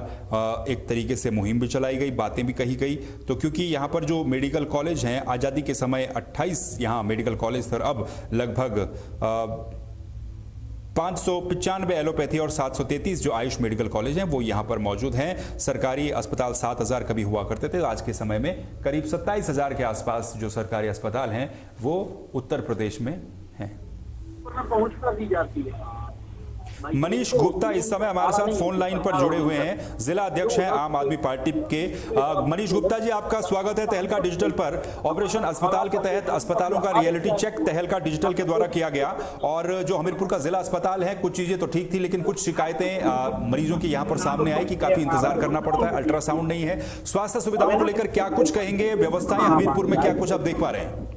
एक तरीके से मुहिम भी चलाई गई, बातें भी कही गई। तो क्योंकि यहाँ पर जो मेडिकल कॉलेज हैं, आज़ादी के समय 28 यहाँ मेडिकल कॉलेज थे, अब लगभग 595 एलोपैथी और 733 जो आयुष मेडिकल कॉलेज हैं वो यहाँ पर मौजूद हैं। सरकारी अस्पताल 7000 कभी हुआ करते थे, आज के समय में करीब 27000 के आसपास जो सरकारी अस्पताल हैं वो उत्तर प्रदेश में हैं। पहुंचता दी जाती है। मनीष गुप्ता इस समय हमारे साथ फोन लाइन पर जुड़े हुए हैं, जिला अध्यक्ष हैं आम आदमी पार्टी के। मनीष गुप्ता जी, आपका स्वागत है तहलका डिजिटल पर। ऑपरेशन अस्पताल के तहत अस्पतालों का रियलिटी चेक तहलका डिजिटल के द्वारा किया गया और जो हमीरपुर का जिला अस्पताल है, कुछ चीजें तो ठीक थी, लेकिन कुछ शिकायतें मरीजों की यहाँ पर सामने आई कि काफी इंतजार करना पड़ता है, अल्ट्रासाउंड नहीं है। स्वास्थ्य सुविधाओं को लेकर क्या कुछ कहेंगे, व्यवस्थाएं हमीरपुर में क्या कुछ आप देख पा रहे हैं?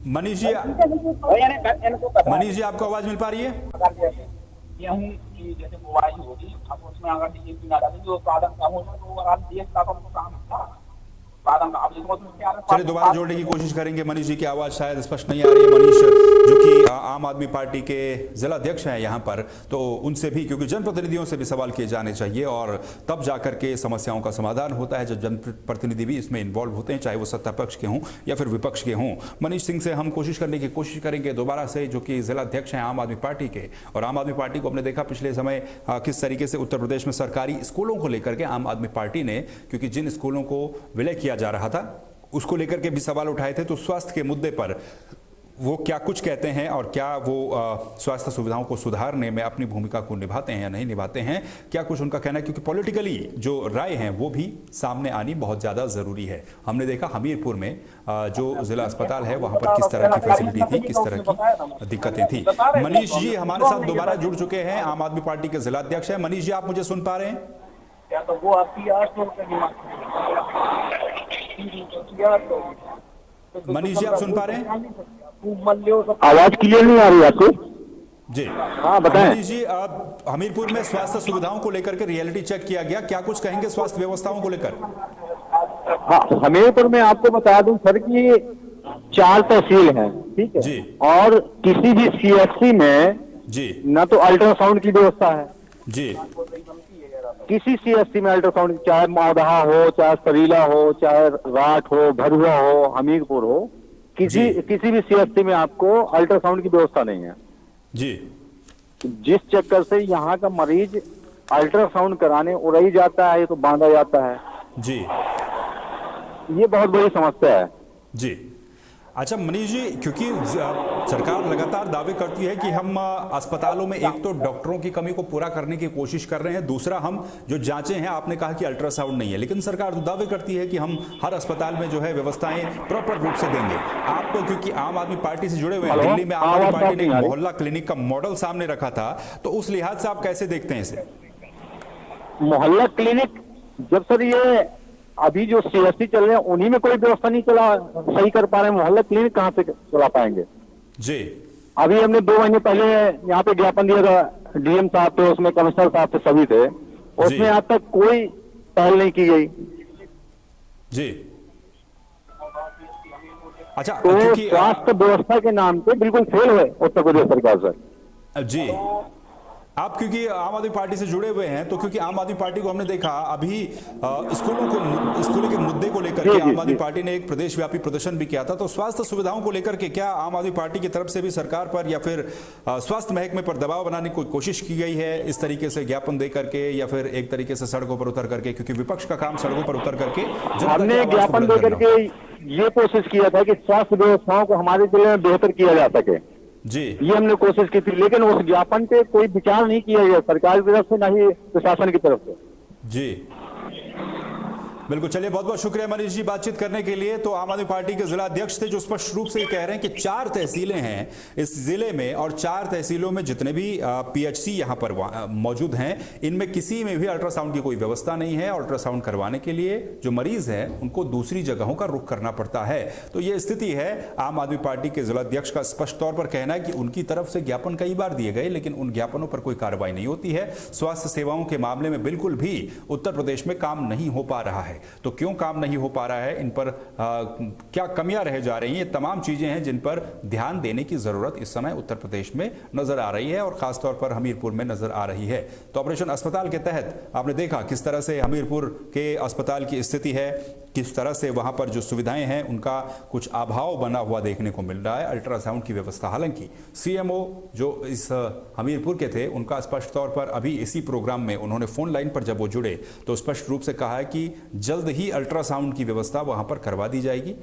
मनीष जी, आपको आवाज मिल पा रही है? गेहूं की जैसे बुआई होगी, अब उसमें अगर डीएपी ना डालेंगे तो उत्पादन कम होगा, तो ओवरऑल देश का तो नुकसान होगा। चलिए दोबारा जोड़ने की कोशिश करेंगे। मनीष जी की आवाज शायद स्पष्ट नहीं आ रही है। मनीष जो कि आम आदमी पार्टी के जिला अध्यक्ष हैं यहाँ पर, तो उनसे भी, क्योंकि जनप्रतिनिधियों से भी सवाल किए जाने चाहिए और तब जाकर के समस्याओं का समाधान होता है जब जनप्रतिनिधि भी इसमें इन्वॉल्व होते हैं, चाहे वो सत्ता पक्ष के हों या फिर विपक्ष के हों। मनीष सिंह से हम कोशिश करने की कोशिश करेंगे दोबारा से, जो कि जिला अध्यक्ष हैं आम आदमी पार्टी के। और आम आदमी पार्टी को हमने देखा पिछले समय किस तरीके से उत्तर प्रदेश में सरकारी स्कूलों को लेकर के आम आदमी पार्टी ने, क्योंकि जिन स्कूलों को विलय किया जा रहा था उसको लेकर के भी सवाल उठाए थे, तो स्वास्थ्य के मुद्दे पर वो क्या कुछ कहते हैं और क्या वो स्वास्थ्य सुविधाओं को सुधारने में अपनी भूमिका को निभाते हैं या नहीं निभाते हैं, क्या कुछ उनका कहना है, क्योंकि पॉलिटिकली जो राय हैं वो भी सामने आनी बहुत ज़्यादा ज़रूरी है। हमने देखा हमीरपुर में जो जिला अस्पताल है वहाँ पर किस तरह की फैसिलिटी थी, किस तरह की दिक्कतें थी। मनीष जी हमारे साथ दोबारा जुड़ चुके हैं, आम आदमी पार्टी के जिला अध्यक्ष हैं। मनीष जी, आप मुझे सुन पा रहे हैं? तो वो आपकी 800 रुपये की मनीष जी, आप सुन पा रहे हैं? आवाज क्लियर नहीं आ रही आपको? जी हाँ बताएं। मनीष जी, हमीरपुर में स्वास्थ्य सुविधाओं को लेकर के रियलिटी चेक किया गया, क्या कुछ कहेंगे स्वास्थ्य व्यवस्थाओं को लेकर? हाँ, हमीरपुर में आपको बता दूं सर कि 4 तहसील हैं, ठीक है जी। और किसी भी सीएचसी में जी न तो अल्ट्रासाउंड की व्यवस्था है जी, किसी सीएचसी में अल्ट्रासाउंड, चाहे माधहा हो, चाहे सरीला हो, चाहे राठ हो, भरुआ हो, हमीरपुर हो, किसी भी सीएचसी में आपको अल्ट्रासाउंड की व्यवस्था नहीं है जी। जिस चक्कर से यहाँ का मरीज अल्ट्रासाउंड कराने उड़ाई जाता है, तो बांधा जाता है जी, ये बहुत बड़ी समस्या है जी। अच्छा मनीष जी, क्योंकि सरकार लगातार दावे करती है कि हम अस्पतालों में एक तो डॉक्टरों की कमी को पूरा करने की कोशिश कर रहे हैं, दूसरा हम जो जांचें हैं, आपने कहा कि अल्ट्रासाउंड नहीं है, लेकिन सरकार दावे करती है कि हम हर अस्पताल में जो है व्यवस्थाएं प्रॉपर रूप से देंगे। आप क्योंकि आम आदमी पार्टी से जुड़े हुए हैं, दिल्ली में आम आदमी पार्टी ने मोहल्ला क्लिनिक का मॉडल सामने रखा था, तो उस लिहाज से आप कैसे देखते हैं इसे? मोहल्ला क्लिनिक जब सर ये अभी जो सीएससी चल रहे हैं उन्हीं में कोई व्यवस्था नहीं सही कर पा रहे हैं, मोहल्ला क्लिनिक कहाँ से चला पाएंगे जी। अभी हमने 2 महीने पहले यहाँ पे ज्ञापन दिया था, डीएम साहब थे उसमें, कमिश्नर साहब थे, सभी थे, उसमें आज तक कोई पहल नहीं की गई जी। अच्छा, तो स्वास्थ्य व्यवस्था के नाम पे बिल्कुल फेल है उत्तर प्रदेश सरकार सर जी। आप क्योंकि आम आदमी पार्टी से जुड़े हुए हैं, तो क्योंकि आम आदमी पार्टी को हमने देखा अभी स्कूलों के मुद्दे को लेकर के आम आदमी पार्टी ने एक प्रदेश व्यापी प्रदर्शन भी किया था, तो स्वास्थ्य सुविधाओं को लेकर के क्या आम आदमी पार्टी की तरफ से भी सरकार पर या फिर स्वास्थ्य महकमे पर दबाव बनाने की कोशिश की गई है, इस तरीके से ज्ञापन दे करके या फिर एक तरीके से सड़कों पर उतर करके, क्योंकि विपक्ष का काम सड़कों पर उतर करके हमने ज्ञापन दे करके ये कोशिश किया था कि स्वास्थ्य व्यवस्थाओं को हमारे जिले में बेहतर किया जा सके जी, ये हमने कोशिश की थी, लेकिन उस ज्ञापन पे कोई विचार नहीं किया गया सरकार की तरफ से, ना ही प्रशासन की तरफ से जी। बिल्कुल, चलिए बहुत बहुत शुक्रिया मनीष जी बातचीत करने के लिए। तो आम आदमी पार्टी के जिला अध्यक्ष थे जो स्पष्ट रूप से ये कह रहे हैं कि 4 तहसीलें हैं इस जिले में और 4 तहसीलों में जितने भी पीएचसी यहाँ पर मौजूद हैं, इनमें किसी में भी अल्ट्रासाउंड की कोई व्यवस्था नहीं है। अल्ट्रासाउंड करवाने के लिए जो मरीज है उनको दूसरी जगहों का रुख करना पड़ता है। तो ये स्थिति है। आम आदमी पार्टी के जिला अध्यक्ष का स्पष्ट तौर पर कहना है कि उनकी तरफ से ज्ञापन कई बार दिए गए, लेकिन उन ज्ञापनों पर कोई कार्रवाई नहीं होती है। स्वास्थ्य सेवाओं के मामले में बिल्कुल भी उत्तर प्रदेश में काम नहीं हो पा रहा है। तो क्यों काम नहीं हो पा रहा है, इन पर क्या कमियां रह जा रही हैं, ये तमाम चीजें हैं जिन पर ध्यान देने की जरूरत इस समय उत्तर प्रदेश में नजर आ रही है और खासतौर पर हमीरपुर में नजर आ रही है। तो ऑपरेशन अस्पताल के तहत आपने देखा किस तरह से हमीरपुर के अस्पताल की स्थिति है, किस तरह से वहां पर जो सुविधाएं हैं उनका कुछ अभाव बना हुआ देखने को मिल रहा है। अल्ट्रासाउंड की व्यवस्था, हालांकि सीएमओ जो इस हमीरपुर के थे उनका स्पष्ट तौर पर अभी इसी प्रोग्राम में उन्होंने फोन लाइन पर जब वो जुड़े तो स्पष्ट रूप से कहा है कि जल्द ही अल्ट्रासाउंड की व्यवस्था वहां पर करवा दी जाएगी,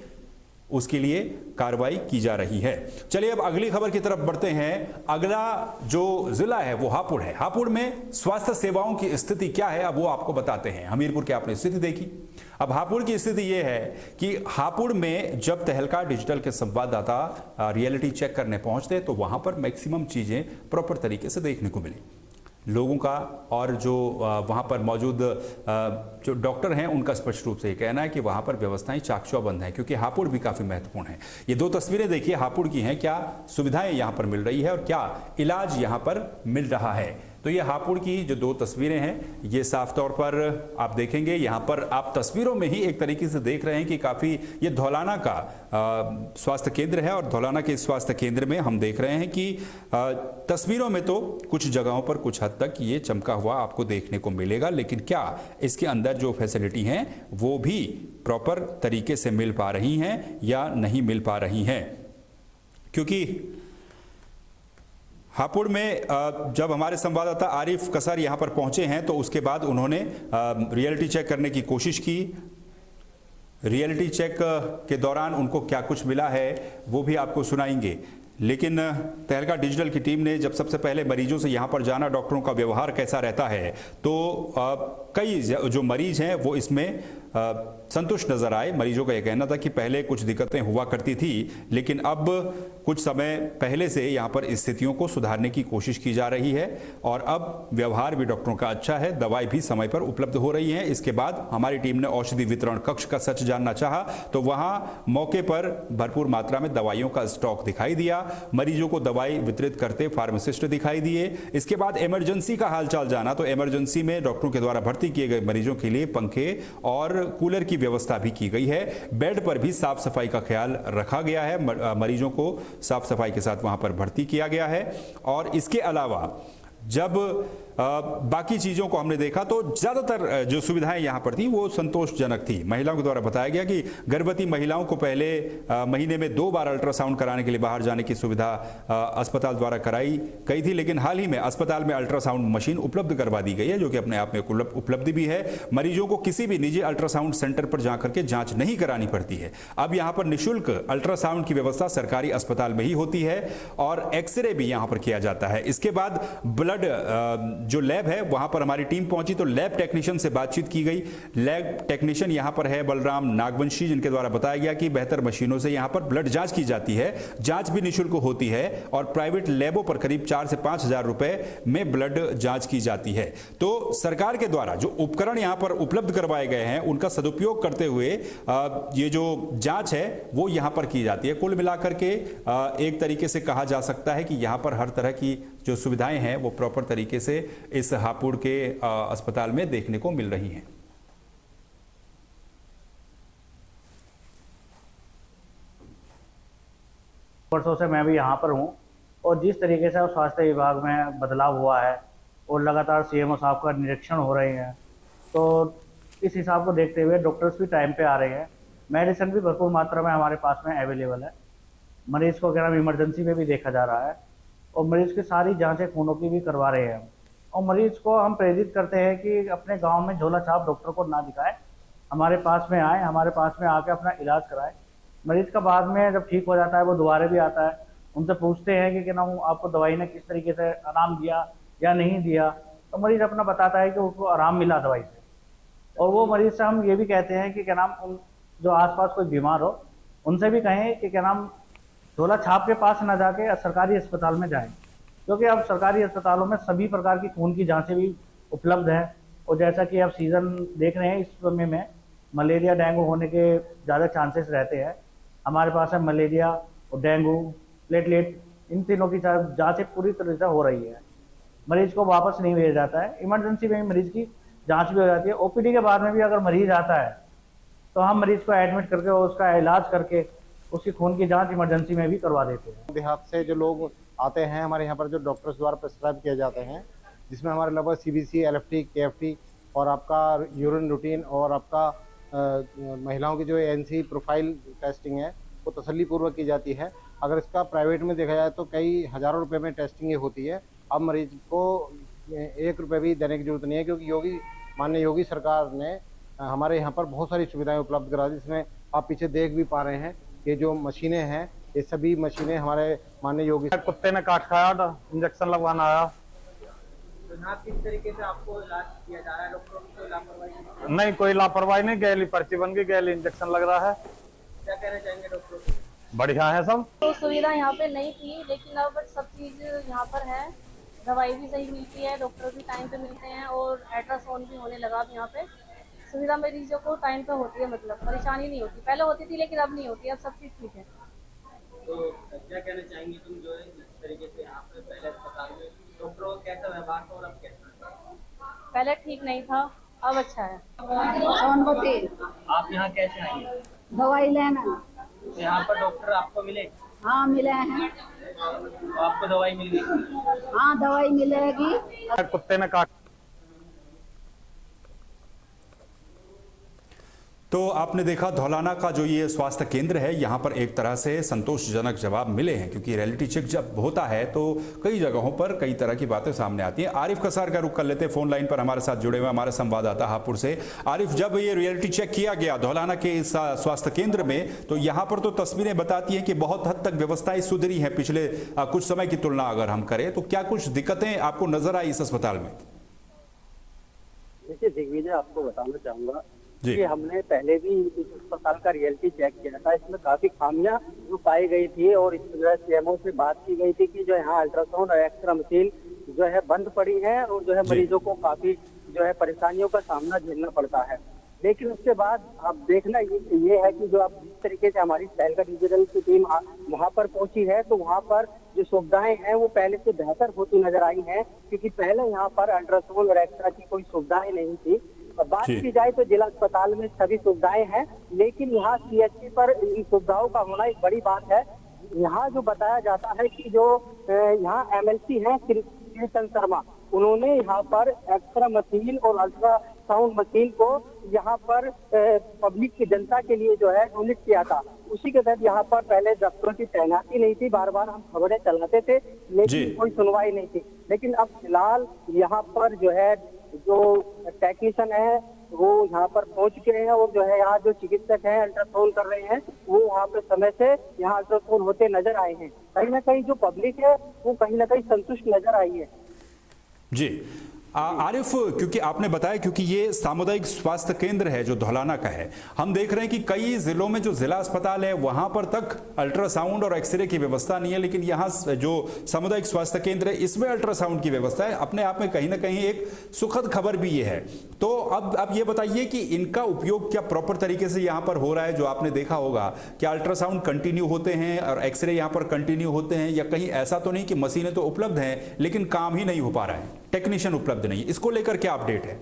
उसके लिए कार्रवाई की जा रही है। चलिए अब अगली खबर की तरफ बढ़ते हैं। अगला जो जिला है वो हापुड़ है। हापुड़ में स्वास्थ्य सेवाओं की स्थिति क्या है अब वो आपको बताते हैं। हमीरपुर की आपने स्थिति देखी, अब हापुड़ की स्थिति यह है कि हापुड़ में जब तहलका डिजिटल के संवाददाता रियलिटी चेक करने पहुंचते तो वहां पर मैक्सिमम चीजें प्रॉपर तरीके से देखने को मिली। लोगों का और जो वहाँ पर मौजूद जो डॉक्टर हैं उनका स्पष्ट रूप से ये कहना है कि वहाँ पर व्यवस्थाएं चाकचौबंद हैं, क्योंकि हापुड़ भी काफ़ी महत्वपूर्ण है। ये दो तस्वीरें देखिए हापुड़ की हैं, क्या सुविधाएं यहाँ पर मिल रही है और क्या इलाज यहाँ पर मिल रहा है। तो ये हापुड़ की जो दो तस्वीरें हैं, ये साफ तौर पर आप देखेंगे, यहाँ पर आप तस्वीरों में ही एक तरीके से देख रहे हैं कि काफ़ी ये धौलाना का स्वास्थ्य केंद्र है और धौलाना के स्वास्थ्य केंद्र में हम देख रहे हैं कि तस्वीरों में तो कुछ जगहों पर कुछ हद तक ये चमका हुआ आपको देखने को मिलेगा, लेकिन क्या इसके अंदर जो फैसिलिटी हैं वो भी प्रॉपर तरीके से मिल पा रही हैं या नहीं मिल पा रही हैं। क्योंकि हापुड़ में जब हमारे संवाददाता आरिफ कसर यहाँ पर पहुँचे हैं तो उसके बाद उन्होंने रियलिटी चेक करने की कोशिश की। रियलिटी चेक के दौरान उनको क्या कुछ मिला है वो भी आपको सुनाएंगे, लेकिन तहलका डिजिटल की टीम ने जब सबसे पहले मरीजों से यहाँ पर जाना, डॉक्टरों का व्यवहार कैसा रहता है, तो कई जो मरीज हैं वो इसमें संतुष्ट नजर आए। मरीजों का यह कहना था कि पहले कुछ दिक्कतें हुआ करती थी, लेकिन अब कुछ समय पहले से यहाँ पर स्थितियों को सुधारने की कोशिश की जा रही है और अब व्यवहार भी डॉक्टरों का अच्छा है, दवाई भी समय पर उपलब्ध हो रही है। इसके बाद हमारी टीम ने औषधि वितरण कक्ष का सच जानना चाहा तो वहाँ मौके पर भरपूर मात्रा में दवाइयों का स्टॉक दिखाई दिया, मरीजों को दवाई वितरित करते फार्मासिस्ट दिखाई दिए। इसके बाद इमरजेंसी का हालचाल जाना तो इमरजेंसी में डॉक्टरों के द्वारा भर्ती किए गए मरीजों के लिए पंखे और कूलर की व्यवस्था भी की गई है। बेड पर भी साफ सफाई का ख्याल रखा गया है, मरीजों को साफ सफाई के साथ वहां पर भर्ती किया गया है। और इसके अलावा जब बाकी चीज़ों को हमने देखा तो ज़्यादातर जो सुविधाएं यहाँ पर थी वो संतोषजनक थी। महिलाओं के द्वारा बताया गया कि गर्भवती महिलाओं को पहले महीने में 2 बार अल्ट्रासाउंड कराने के लिए बाहर जाने की सुविधा अस्पताल द्वारा कराई गई थी, लेकिन हाल ही में अस्पताल में अल्ट्रासाउंड मशीन उपलब्ध करवा दी गई है, जो कि अपने आप में उपलब्धि भी है। मरीजों को किसी भी निजी अल्ट्रासाउंड सेंटर पर जाकर के जाँच नहीं करानी पड़ती है। अब यहाँ पर निःशुल्क अल्ट्रासाउंड की व्यवस्था सरकारी अस्पताल में ही होती है और एक्सरे भी यहाँ पर किया जाता है। इसके बाद ब्लड जो लैब है वहां पर हमारी टीम पहुंची तो लैब टेक्नीशियन से बातचीत की गई। लैब टेक्नीशियन यहां पर है बलराम नागवंशी, जिनके द्वारा बताया गया कि बेहतर मशीनों से यहां पर ब्लड जांच की जाती है, जांच भी निःशुल्क होती है और प्राइवेट लैबों पर करीब 4 से 5 हजार रुपए में ब्लड जांच की जाती है। तो सरकार के द्वारा जो उपकरण यहां पर उपलब्ध करवाए गए हैं उनका सदुपयोग करते हुए ये जो जांच है वो यहां पर की जाती है। कुल मिलाकर के एक तरीके से कहा जा सकता है कि यहां पर हर तरह की जो सुविधाएं हैं वो प्रॉपर तरीके से इस हापुड़ के अस्पताल में देखने को मिल रही हैं। वर्षों से मैं भी यहाँ पर हूँ और जिस तरीके से स्वास्थ्य विभाग में बदलाव हुआ है और लगातार सीएमओ साहब का निरीक्षण हो रहे हैं, तो इस हिसाब को देखते हुए डॉक्टर्स भी टाइम पे आ रहे हैं, मेडिसिन भी भरपूर मात्रा में हमारे पास में अवेलेबल है। मरीज को क्या नाम इमरजेंसी में भी देखा जा रहा है और मरीज की सारी जांचें खूनों की भी करवा रहे हैं और मरीज को हम प्रेरित करते हैं कि अपने गांव में झोला छाप डॉक्टर को ना दिखाएं, हमारे पास में आए, हमारे पास में आके अपना इलाज कराएं। मरीज का बाद में जब ठीक हो जाता है वो दोबारा भी आता है, उनसे पूछते हैं कि क्या नाम आपको दवाई ने किस तरीके से आराम दिया या नहीं दिया, तो मरीज अपना बताता है कि उसको आराम मिला दवाई से। और वो मरीज से हम ये भी कहते हैं कि क्या नाम जो आसपास कोई बीमार हो उनसे भी कहें कि क्या नाम झोला छाप के पास ना जाके सरकारी अस्पताल में जाएं, क्योंकि अब सरकारी अस्पतालों में सभी प्रकार की खून की जांचें भी उपलब्ध हैं। और जैसा कि आप सीजन देख रहे हैं, इस समय में मलेरिया डेंगू होने के ज़्यादा चांसेस रहते हैं। हमारे पास है मलेरिया और डेंगू, प्लेटलेट, इन तीनों की जांचें पूरी तरह से हो रही है। मरीज को वापस नहीं भेजा जाता है, इमरजेंसी में मरीज की जाँच भी हो जाती है। ओपीडी के बाद में भी अगर मरीज आता है तो हम मरीज को एडमिट करके और उसका इलाज करके उसकी खून की जांच इमरजेंसी में भी करवा देते हैं। देहात से जो लोग आते हैं हमारे यहाँ पर जो डॉक्टर्स द्वारा प्रेस्क्राइब किए जाते हैं, जिसमें हमारे लगभग CBC, LFT, KFT और आपका यूरिन रूटीन और आपका महिलाओं की जो ANC प्रोफाइल टेस्टिंग है वो तसल्लीपूर्वक की जाती है। अगर इसका प्राइवेट में देखा जाए तो कई हज़ारों रुपए में टेस्टिंग ये होती है। अब मरीज को 1 रुपये भी देने की जरूरत नहीं है, क्योंकि माननीय योगी सरकार ने हमारे यहाँ पर बहुत सारी सुविधाएं उपलब्ध करा दी, जिसमें आप पीछे देख भी पा रहे हैं। ये जो मशीनें हैं ये सभी मशीनें हमारे माननीय योगी। कुत्ते ने काट खाया था, इंजेक्शन लगवाना आया। किस तरीके से आपको इलाज किया जा रहा है? डॉक्टरों की कोई लापरवाही नहीं, कोई लापरवाही नहीं, गैली पर्ची बन गई, गैली इंजेक्शन लग रहा है। क्या कहना चाहेंगे डॉक्टरों को? बढ़िया है सब। तो सुविधा यहाँ पे नहीं थी, लेकिन अब सब चीज यहाँ पर है दवाई भी सही मिलती है, डॉक्टर भी टाइम पे मिलते हैं और अल्ट्रासाउंड भी होने लगा अब यहाँ पे। सुविधा मरीजों को टाइम पे होती है, मतलब परेशानी नहीं होती। पहले होती थी लेकिन अब नहीं होती, अब सब चीज़ ठीक है। तो क्या कहना चाहेंगे तुम जो है जिस तरीके से यहाँ पे पहले अस्पताल में डॉक्टरों का कैसा व्यवहार था और अब कैसा? पहले ठीक नहीं था, अब अच्छा है। आप यहाँ कैसे आएंगे? दवाई लेना। तो यहाँ पर डॉक्टर आपको मिले? हाँ मिले हैं। तो आपको दवाई मिल गई? हाँ दवाई मिलेगी। कुत्ते ने काट। तो आपने देखा धौलाना का जो ये स्वास्थ्य केंद्र है, यहाँ पर एक तरह से संतोषजनक जवाब मिले हैं, क्योंकि रियलिटी चेक जब होता है तो कई जगहों पर कई तरह की बातें सामने आती हैं। आरिफ कसार का रुख कर लेते हैं, फोन लाइन पर हमारे साथ जुड़े हुए हमारे संवाददाता हापुड़ से। आरिफ, जब ये रियलिटी चेक किया गया धौलाना के इस स्वास्थ्य केंद्र में, तो यहाँ पर तो तस्वीरें बताती हैं कि बहुत हद तक व्यवस्थाएं सुधरी हैं पिछले कुछ समय की तुलना अगर हम करें, तो क्या कुछ दिक्कतें आपको नजर आई इस अस्पताल में? देखिए दिग्विजय, आपको बताना चाहूंगा कि हमने पहले भी इस अस्पताल का रियलिटी चेक किया था। इसमें काफी खामियां जो पाई गई थी और इस वजह सीएमओ से बात की गई थी कि जो यहाँ अल्ट्रासाउंड और एक्सरे मशीन जो है बंद पड़ी है और जो है मरीजों को काफी जो है परेशानियों का सामना झेलना पड़ता है। लेकिन उसके बाद आप देखना ये है कि जो आप जिस तरीके से हमारी तहलका डिजिटल की टीम वहाँ पर पहुंची है, तो वहाँ पर जो सुविधाएं हैं वो पहले से बेहतर होती नजर आई हैं, क्योंकि पहले यहाँ पर अल्ट्रासाउंड और एक्सरे की कोई सुविधाएं नहीं थी। बात की जाए तो जिला अस्पताल में सभी सुविधाएं हैं, लेकिन यहाँ सीएचसी पर इन सुविधाओं का होना एक बड़ी बात है। यहाँ जो बताया जाता है कि जो यहाँ एमएलसी है कीर्तन शर्मा, उन्होंने यहाँ पर एक्सरे मशीन और अल्ट्रासाउंड मशीन को यहाँ पर पब्लिक की जनता के लिए जो है डोनेट किया था। उसी के तहत यहाँ पर पहले डॉक्टरों की तैनाती नहीं थी, बार बार हम खबरें चलाते थे लेकिन कोई सुनवाई नहीं थी। लेकिन अब फिलहाल यहाँ पर जो है जो टेक्नीशियन है वो यहाँ पर पहुंच चुके हैं और जो है यहाँ जो चिकित्सक हैं अल्ट्रासाउंड कर रहे हैं वो वहाँ पे समय से यहाँ अल्ट्रासाउंड होते नजर आए हैं। कहीं ना कहीं जो पब्लिक है वो कहीं ना कहीं संतुष्ट नजर आई है। जी आरिफ, क्योंकि आपने बताया, क्योंकि ये सामुदायिक स्वास्थ्य केंद्र है जो धौलाना का है, हम देख रहे हैं कि कई जिलों में जो जिला अस्पताल है वहां पर तक अल्ट्रासाउंड और एक्सरे की व्यवस्था नहीं है, लेकिन यहाँ जो सामुदायिक स्वास्थ्य केंद्र है इसमें अल्ट्रासाउंड की व्यवस्था है। अपने आप में कहीं ना कहीं एक सुखद खबर भी ये है। तो अब ये बताइए कि इनका उपयोग क्या प्रॉपर तरीके से यहाँ पर हो रहा है? जो आपने देखा होगा क्या अल्ट्रासाउंड कंटिन्यू होते हैं और एक्सरे यहाँ पर कंटिन्यू होते हैं, या कहीं ऐसा तो नहीं कि मशीनें तो उपलब्ध हैं लेकिन काम ही नहीं हो पा रहा है, टेक्नीशियन उपलब्ध नहीं? इसको लेकर क्या अपडेट है?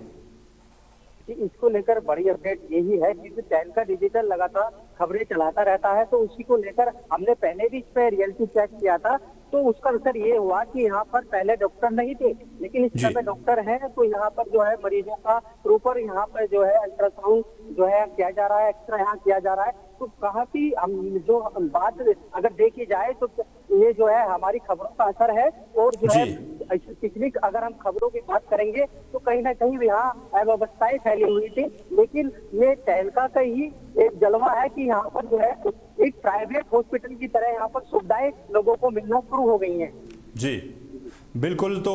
इसको लेकर बड़ी अपडेट यही है कि तहलका डिजिटल लगातार खबरें चलाता रहता है, तो उसी को लेकर हमने पहले भी इस पे रियलिटी चेक किया था। तो उसका असर ये हुआ कि यहाँ पर पहले डॉक्टर नहीं थे, लेकिन इस समय डॉक्टर हैं। तो यहाँ पर जो है मरीजों का प्रॉपर यहाँ पर जो है अल्ट्रासाउंड जो है किया जा रहा है, एक्सरे यहाँ किया जा रहा है। तो काफी हम जो बात अगर देखी जाए तो ये जो है हमारी खबरों का असर है। और जो है पिछली अगर हम खबरों की बात करेंगे तो कहीं ना कहीं यहाँ अव्यवस्थाएं फैली हुई थी, लेकिन ये तहलका का ही एक जलवा है कि यहाँ पर जो है एक प्राइवेट हॉस्पिटल की तरह यहाँ पर सुविधाएं लोगों को मिलना शुरू हो गई हैं। जी बिल्कुल। तो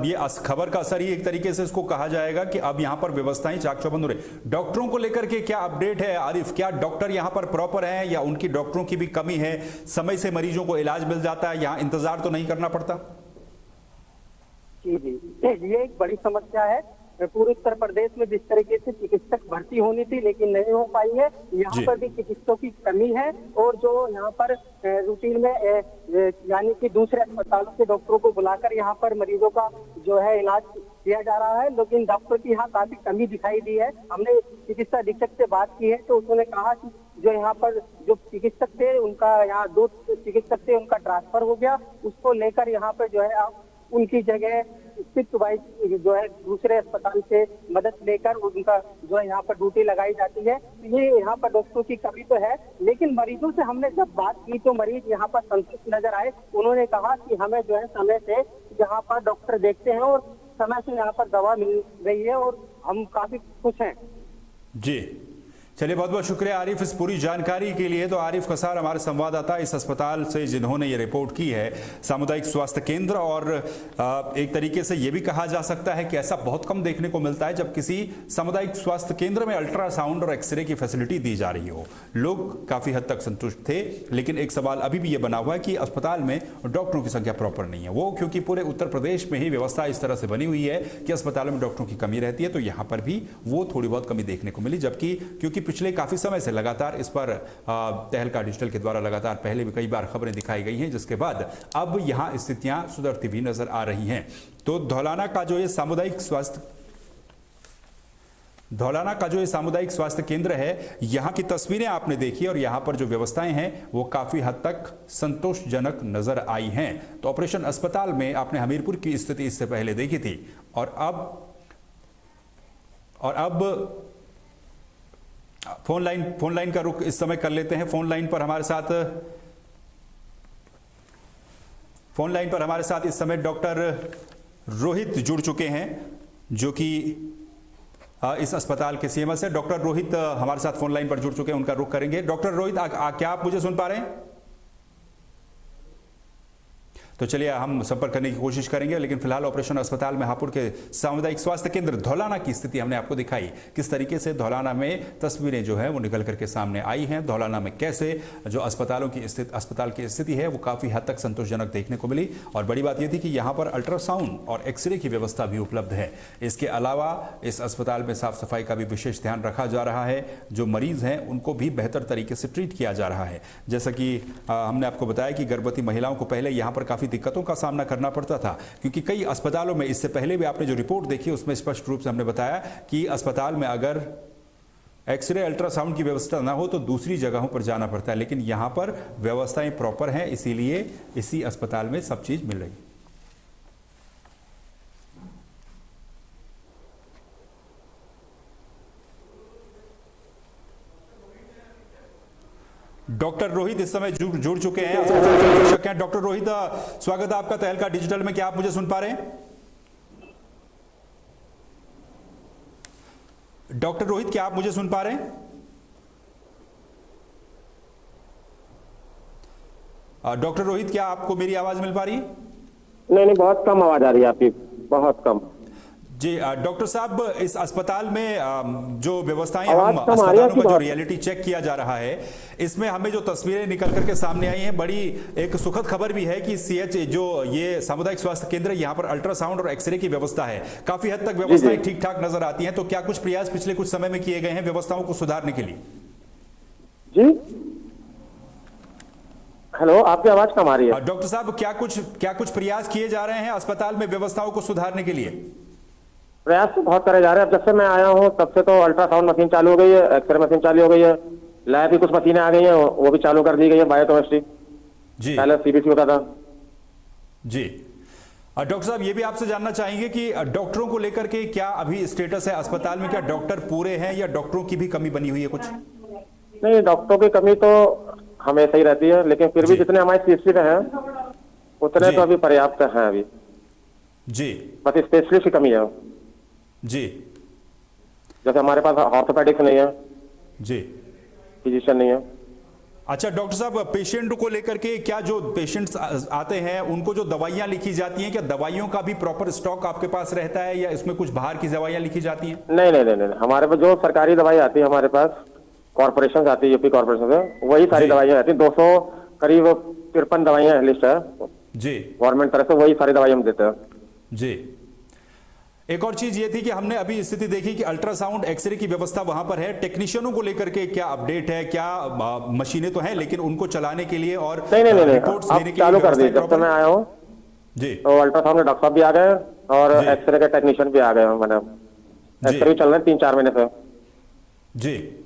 ये खबर का असर ही एक तरीके से इसको कहा जाएगा कि अब यहाँ पर व्यवस्थाएं चाक चौबंद हो रही। डॉक्टरों को लेकर के क्या अपडेट है आरिफ? क्या डॉक्टर यहाँ पर प्रॉपर हैं या उनकी डॉक्टरों की भी कमी है? समय से मरीजों को इलाज मिल जाता है, यहाँ इंतजार तो नहीं करना पड़ता? जी जी, ये एक बड़ी समस्या है। पूरे उत्तर प्रदेश में जिस तरीके से चिकित्सक भर्ती होनी थी लेकिन नहीं हो पाई है, यहाँ पर भी चिकित्सकों की कमी है। और जो यहाँ पर रूटीन में यानी कि दूसरे अस्पतालों के डॉक्टरों को बुलाकर यहाँ पर मरीजों का जो है इलाज किया जा रहा है, लेकिन डॉक्टर की यहाँ काफी कमी दिखाई दी है। हमने चिकित्सा अधीक्षक से बात की है तो उन्होंने कहा कि जो यहाँ पर जो चिकित्सक थे उनका यहाँ 2 चिकित्सक थे, उनका ट्रांसफर हो गया। उसको लेकर यहाँ पर जो है आप उनकी जगह शिफ्ट वाइज जो है दूसरे अस्पताल से मदद लेकर उनका जो है यहाँ पर ड्यूटी लगाई जाती है। ये यहाँ पर डॉक्टरों की कमी तो है, लेकिन मरीजों से हमने जब बात की तो मरीज यहाँ पर संतुष्ट नजर आए। उन्होंने कहा कि हमें जो है समय से यहाँ पर डॉक्टर देखते हैं और समय से यहाँ पर दवा मिल रही है और हम काफी खुश हैं। जी चलिए, बहुत बहुत शुक्रिया आरिफ इस पूरी जानकारी के लिए। तो आरिफ कसार हमारे संवाददाता इस अस्पताल से जिन्होंने ये रिपोर्ट की है, सामुदायिक स्वास्थ्य केंद्र। और एक तरीके से ये भी कहा जा सकता है कि ऐसा बहुत कम देखने को मिलता है जब किसी सामुदायिक स्वास्थ्य केंद्र में अल्ट्रासाउंड और एक्सरे की फैसिलिटी दी जा रही हो। लोग काफी हद तक संतुष्ट थे, लेकिन एक सवाल अभी भी ये बना हुआ है कि अस्पताल में डॉक्टरों की संख्या प्रॉपर नहीं है। वो क्योंकि पूरे उत्तर प्रदेश में ही व्यवस्था इस तरह से बनी हुई है कि अस्पतालों में डॉक्टरों की कमी रहती है, तो यहाँ पर भी वो थोड़ी बहुत कमी देखने को मिली। जबकि क्योंकि पिछले काफी समय से लगातार इस पर तहलका डिजिटल के द्वारा लगातार पहले भी कई बार खबरें दिखाई गई हैं, जिसके बाद अब यहां स्थितियां सुधरती भी नजर आ रही हैं। तो धौलाना का जो ये सामुदायिक स्वास्थ्य केंद्र है, यहाँ की तस्वीरें आपने देखी और यहाँ पर जो व्यवस्थाएं हैं वो काफी हद तक संतोषजनक नजर आई हैं। तो ऑपरेशन अस्पताल में आपने हमीरपुर की स्थिति इससे पहले देखी थी, और अब फोन लाइन का रुख इस समय कर लेते हैं। फोन लाइन पर हमारे साथ इस समय डॉक्टर रोहित जुड़ चुके हैं, जो कि इस अस्पताल के सीएमएस है। डॉक्टर रोहित हमारे साथ फोन लाइन पर जुड़ चुके हैं, उनका रुख करेंगे। डॉक्टर रोहित, क्या आप मुझे सुन पा रहे हैं? तो चलिए हम संपर्क करने की कोशिश करेंगे, लेकिन फिलहाल ऑपरेशन अस्पताल में हापुड़ के सामुदायिक स्वास्थ्य केंद्र धौलाना की स्थिति हमने आपको दिखाई। किस तरीके से धौलाना में तस्वीरें जो है वो निकल करके सामने आई हैं। धौलाना में कैसे जो अस्पताल की स्थिति है वो काफी हद तक संतोषजनक देखने को मिली। और बड़ी बात यह थी कि यहाँ पर अल्ट्रासाउंड और एक्सरे की व्यवस्था भी उपलब्ध है। इसके अलावा इस अस्पताल में साफ सफाई का भी विशेष ध्यान रखा जा रहा है। जो मरीज हैं उनको भी बेहतर तरीके से ट्रीट किया जा रहा है। जैसा कि हमने आपको बताया कि गर्भवती महिलाओं को पहले यहाँ पर काफी दिक्कतों का सामना करना पड़ता था, क्योंकि कई अस्पतालों में इससे पहले भी आपने जो रिपोर्ट देखी उसमें स्पष्ट रूप से हमने बताया कि अस्पताल में अगर एक्सरे अल्ट्रासाउंड की व्यवस्था ना हो तो दूसरी जगहों पर जाना पड़ता है, लेकिन यहां पर व्यवस्थाएं प्रॉपर हैं, इसीलिए इसी अस्पताल में सब चीज मिल रही है। डॉक्टर रोहित इस समय जुड़ चुके हैं। डॉक्टर रोहित, स्वागत है आपका तहलका डिजिटल में। क्या आप मुझे सुन पा रहे हैं? डॉक्टर रोहित, क्या आप मुझे सुन पा रहे हैं? डॉक्टर रोहित, क्या आपको मेरी आवाज मिल पा रही है? नहीं, बहुत कम आवाज आ रही है आपकी, बहुत कम। जी डॉक्टर साहब, इस अस्पताल में जो व्यवस्थाएं हम अस्पतालों का जो रियलिटी चेक किया जा रहा है, इसमें हमें जो तस्वीरें निकल करके सामने आई हैं, बड़ी एक सुखद खबर भी है कि सीएच जो ये सामुदायिक स्वास्थ्य केंद्र है, यहाँ पर अल्ट्रासाउंड और एक्सरे की व्यवस्था है। काफी हद तक व्यवस्थाएं ठीक ठाक नजर आती हैं। तो क्या कुछ प्रयास पिछले कुछ समय में किए गए हैं व्यवस्थाओं को सुधारने के लिए? जी हेलो, आपकी आवाज कम आ रही है। डॉक्टर साहब, क्या कुछ प्रयास किए जा रहे हैं अस्पताल में व्यवस्थाओं को सुधारने के लिए? प्रयास तो बहुत करे जा रहे हैं। अब जब से मैं आया हूँ तब से तो अल्ट्रासाउंड मशीन चालू हो गई है, एक्सरे मशीन चालू हो गई है, लैब की कुछ मशीनें आ गई हैं, वो भी चालू कर दी गई है, बायोकेमिस्ट्री जी पहले सीबीसी होता था। जी डॉक्टर साहब, ये भी आपसे जानना चाहेंगे कि डॉक्टरों को लेकर के क्या अभी स्टेटस है अस्पताल में? क्या डॉक्टर पूरे हैं या डॉक्टरों की भी कमी बनी हुई है कुछ? नहीं, डॉक्टरों की कमी तो हमेशा ही रहती है, लेकिन फिर भी जितने हमारे सीएचसी में हैं उतने तो अभी पर्याप्त हैं अभी जी। बस स्पेशलिस्ट की कमी है जी। जैसे हमारे पास ऑर्थोपेडिक्स नहीं है जी, फिजिशियन नहीं है। अच्छा डॉक्टर साहब, पेशेंट को लेकर के क्या जो पेशेंट्स आते हैं उनको जो दवाइयां लिखी जाती हैं, क्या दवाइयों का भी प्रॉपर स्टॉक आपके पास रहता है या इसमें कुछ बाहर की दवाइयां लिखी जाती हैं? नहीं, हमारे पास जो सरकारी दवाई आती है, हमारे पास कॉर्पोरेशन आती है, यूपी कॉर्पोरेशन से, वही सारी दवाइयां आती है। 200 करीब 53 दवाइयां लिस्ट है जी, गवर्नमेंट तरफ से, वही सारी दवाई हम देते हैं जी। एक और चीज ये थी कि हमने अभी स्थिति देखी कि अल्ट्रासाउंड एक्सरे की व्यवस्था वहां पर है। टेक्नीशियनों को लेकर के क्या अपडेट है? क्या मशीनें तो हैं लेकिन उनको चलाने के लिए और रिपोर्ट्स देने के लिए चालू कर दी। जब से मैं आया हूँ जी, तो अल्ट्रासाउंड के डॉक्टर साहब भी आ गए और एक्सरे के टेक्नीशियन भी आ गए। मैंने एक्सरे चल रहे हैं 3-4 महीने से जी,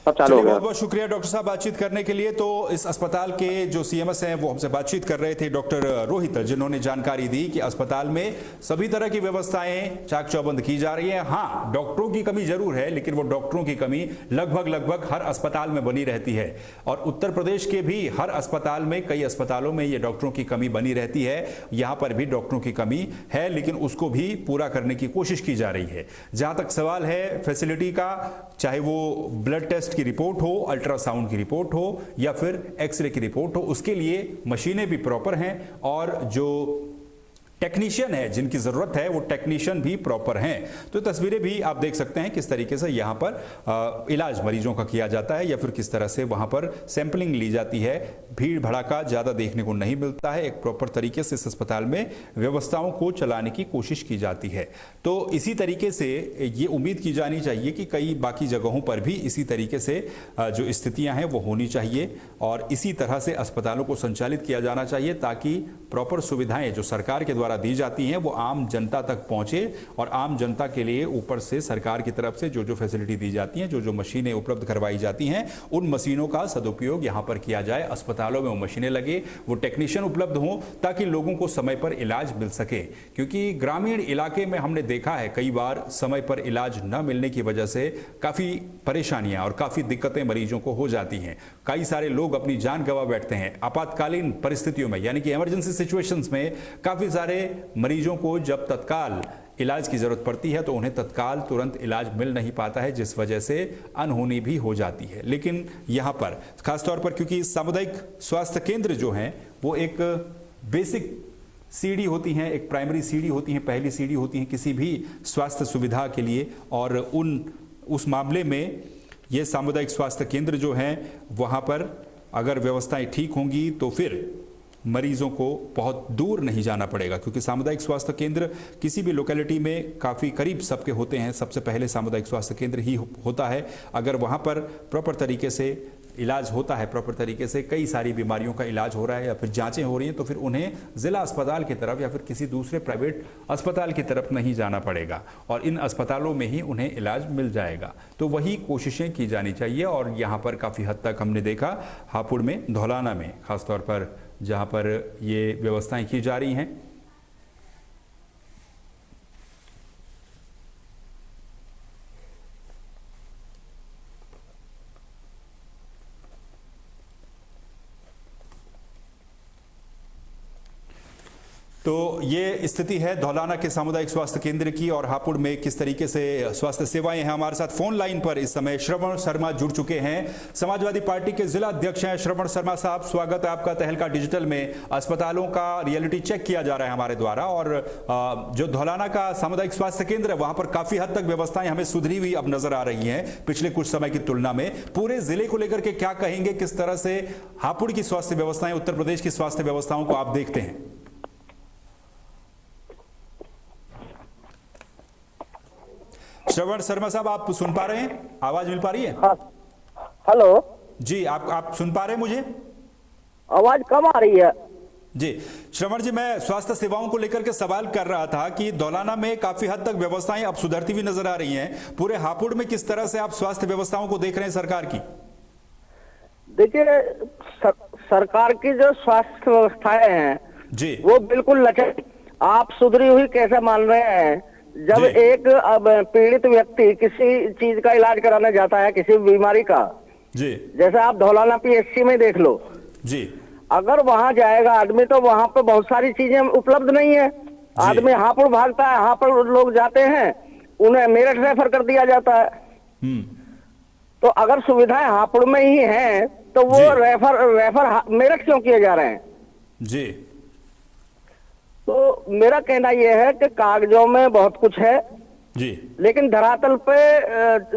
सब चालू हो गया। बहुत बहुत शुक्रिया डॉक्टर साहब बातचीत करने के लिए। तो इस अस्पताल के जो सीएमएस हैं वो हमसे बातचीत कर रहे थे, डॉक्टर रोहित, जिन्होंने जानकारी दी कि अस्पताल में सभी तरह की व्यवस्थाएं चाक चौबंद की जा रही है। हाँ, डॉक्टरों की कमी जरूर है, लेकिन वो डॉक्टरों की कमी लगभग हर अस्पताल में बनी रहती है। और उत्तर प्रदेश के भी हर अस्पताल में, कई अस्पतालों में ये डॉक्टरों की कमी बनी रहती है। यहाँ पर भी डॉक्टरों की कमी है, लेकिन उसको भी पूरा करने की कोशिश की जा रही है। जहां तक सवाल है फैसिलिटी का, चाहे वो ब्लड टेस्ट टेस्ट की रिपोर्ट हो, अल्ट्रासाउंड की रिपोर्ट हो या फिर एक्सरे की रिपोर्ट हो, उसके लिए मशीनें भी प्रॉपर हैं और जो टेक्नीशियन है जिनकी जरूरत है वो टेक्नीशियन भी प्रॉपर हैं। तो तस्वीरें भी आप देख सकते हैं किस तरीके से यहाँ पर इलाज मरीजों का किया जाता है या फिर किस तरह से वहाँ पर सैंपलिंग ली जाती है। भीड़ भड़ाका ज़्यादा देखने को नहीं मिलता है, एक प्रॉपर तरीके से इस अस्पताल में व्यवस्थाओं को चलाने की कोशिश की जाती है। तो इसी तरीके से ये उम्मीद की जानी चाहिए कि कई बाकी जगहों पर भी इसी तरीके से जो स्थितियाँ हैं वो होनी चाहिए और इसी तरह से अस्पतालों को संचालित किया जाना चाहिए ताकि प्रॉपर सुविधाएं जो सरकार के द्वारा दी जाती हैं वो आम जनता तक पहुंचे और आम जनता के लिए ऊपर से सरकार की तरफ से जो जो फैसिलिटी दी जाती हैं, जो जो मशीनें उपलब्ध करवाई जाती हैं, उन मशीनों का सदुपयोग यहां पर किया जाए। अस्पतालों में वो मशीनें लगे, वो टेक्नीशियन उपलब्ध हों ताकि लोगों को समय पर इलाज मिल सके। क्योंकि ग्रामीण इलाके में हमने देखा है कई बार समय पर इलाज न मिलने की वजह से काफ़ी परेशानियां और काफ़ी दिक्कतें मरीजों को हो जाती हैं। कई सारे लोग अपनी जान गंवा बैठते हैं आपातकालीन परिस्थितियों में, यानी कि इमरजेंसी सिचुएशंस में काफ़ी सारे मरीजों को जब तत्काल इलाज की जरूरत पड़ती है तो उन्हें तत्काल तुरंत इलाज मिल नहीं पाता है, जिस वजह से अनहोनी भी हो जाती है। लेकिन यहाँ पर खासतौर पर क्योंकि सामुदायिक स्वास्थ्य केंद्र जो हैं वो एक बेसिक सीढ़ी होती हैं, एक प्राइमरी सीढ़ी होती हैं, पहली सीढ़ी होती हैं किसी भी स्वास्थ्य सुविधा के लिए, और उस मामले में ये सामुदायिक स्वास्थ्य केंद्र जो हैं वहाँ पर अगर व्यवस्थाएं ठीक होंगी तो फिर मरीजों को बहुत दूर नहीं जाना पड़ेगा। क्योंकि सामुदायिक स्वास्थ्य केंद्र किसी भी लोकेलिटी में काफ़ी करीब सबके होते हैं, सबसे पहले सामुदायिक स्वास्थ्य केंद्र ही होता है। अगर वहाँ पर प्रॉपर तरीके से इलाज होता है, प्रॉपर तरीके से कई सारी बीमारियों का इलाज हो रहा है या फिर जांचें हो रही हैं, तो फिर उन्हें ज़िला अस्पताल की तरफ या फिर किसी दूसरे प्राइवेट अस्पताल की तरफ नहीं जाना पड़ेगा और इन अस्पतालों में ही उन्हें इलाज मिल जाएगा। तो वही कोशिशें की जानी चाहिए और यहाँ पर काफ़ी हद तक हमने देखा हापुड़ में, धौलाना में खासतौर पर जहाँ पर ये व्यवस्थाएं की जा रही हैं। तो ये स्थिति है धौलाना के सामुदायिक स्वास्थ्य केंद्र की और हापुड़ में किस तरीके से स्वास्थ्य सेवाएं हैं। हमारे साथ फोन लाइन पर इस समय श्रवण शर्मा जुड़ चुके हैं, समाजवादी पार्टी के जिला अध्यक्ष हैं। श्रवण शर्मा साहब, स्वागत है आपका तहलका डिजिटल में। अस्पतालों का रियलिटी चेक किया जा रहा है हमारे द्वारा और जो धौलाना का सामुदायिक स्वास्थ्य केंद्र है वहां पर काफी हद तक व्यवस्थाएं हमें सुधरी हुई अब नजर आ रही हैं पिछले कुछ समय की तुलना में। पूरे जिले को लेकर के क्या कहेंगे, किस तरह से हापुड़ की स्वास्थ्य व्यवस्थाएं उत्तर प्रदेश की स्वास्थ्य व्यवस्थाओं को आप देखते हैं? श्रवण शर्मा साहब, आप सुन पा रहे हैं? आवाज मिल पा रही है? हेलो जी, आप सुन पा रहे हैं मुझे? आवाज कम आ रही है जी। श्रवण जी, मैं स्वास्थ्य सेवाओं को लेकर के सवाल कर रहा था कि धौलाना में काफी हद तक व्यवस्थाएं अब सुधरती हुई नजर आ रही हैं। पूरे हापुड़ में किस तरह से आप स्वास्थ्य व्यवस्थाओं को देख रहे हैं सरकार की? देखिए, सरकार की जो स्वास्थ्य व्यवस्थाएं हैं जी वो बिल्कुल लचर। आप सुधरी हुई कैसे मान रहे हैं? जब एक पीड़ित व्यक्ति किसी चीज का इलाज कराने जाता है, किसी बीमारी का, जी, जैसे आप धौलाना पीएचसी में देख लो जी, अगर वहां जाएगा आदमी तो वहां पर बहुत सारी चीजें उपलब्ध नहीं है। आदमी हापुड़ भागता है, यहाँ पर लोग जाते हैं, उन्हें मेरठ रेफर कर दिया जाता है। तो अगर सुविधाएं हापुड़ में ही हैं तो वो रेफर मेरठ क्यों किए जा रहे हैं? जी, तो मेरा कहना यह है कि कागजों में बहुत कुछ है जी, लेकिन धरातल पे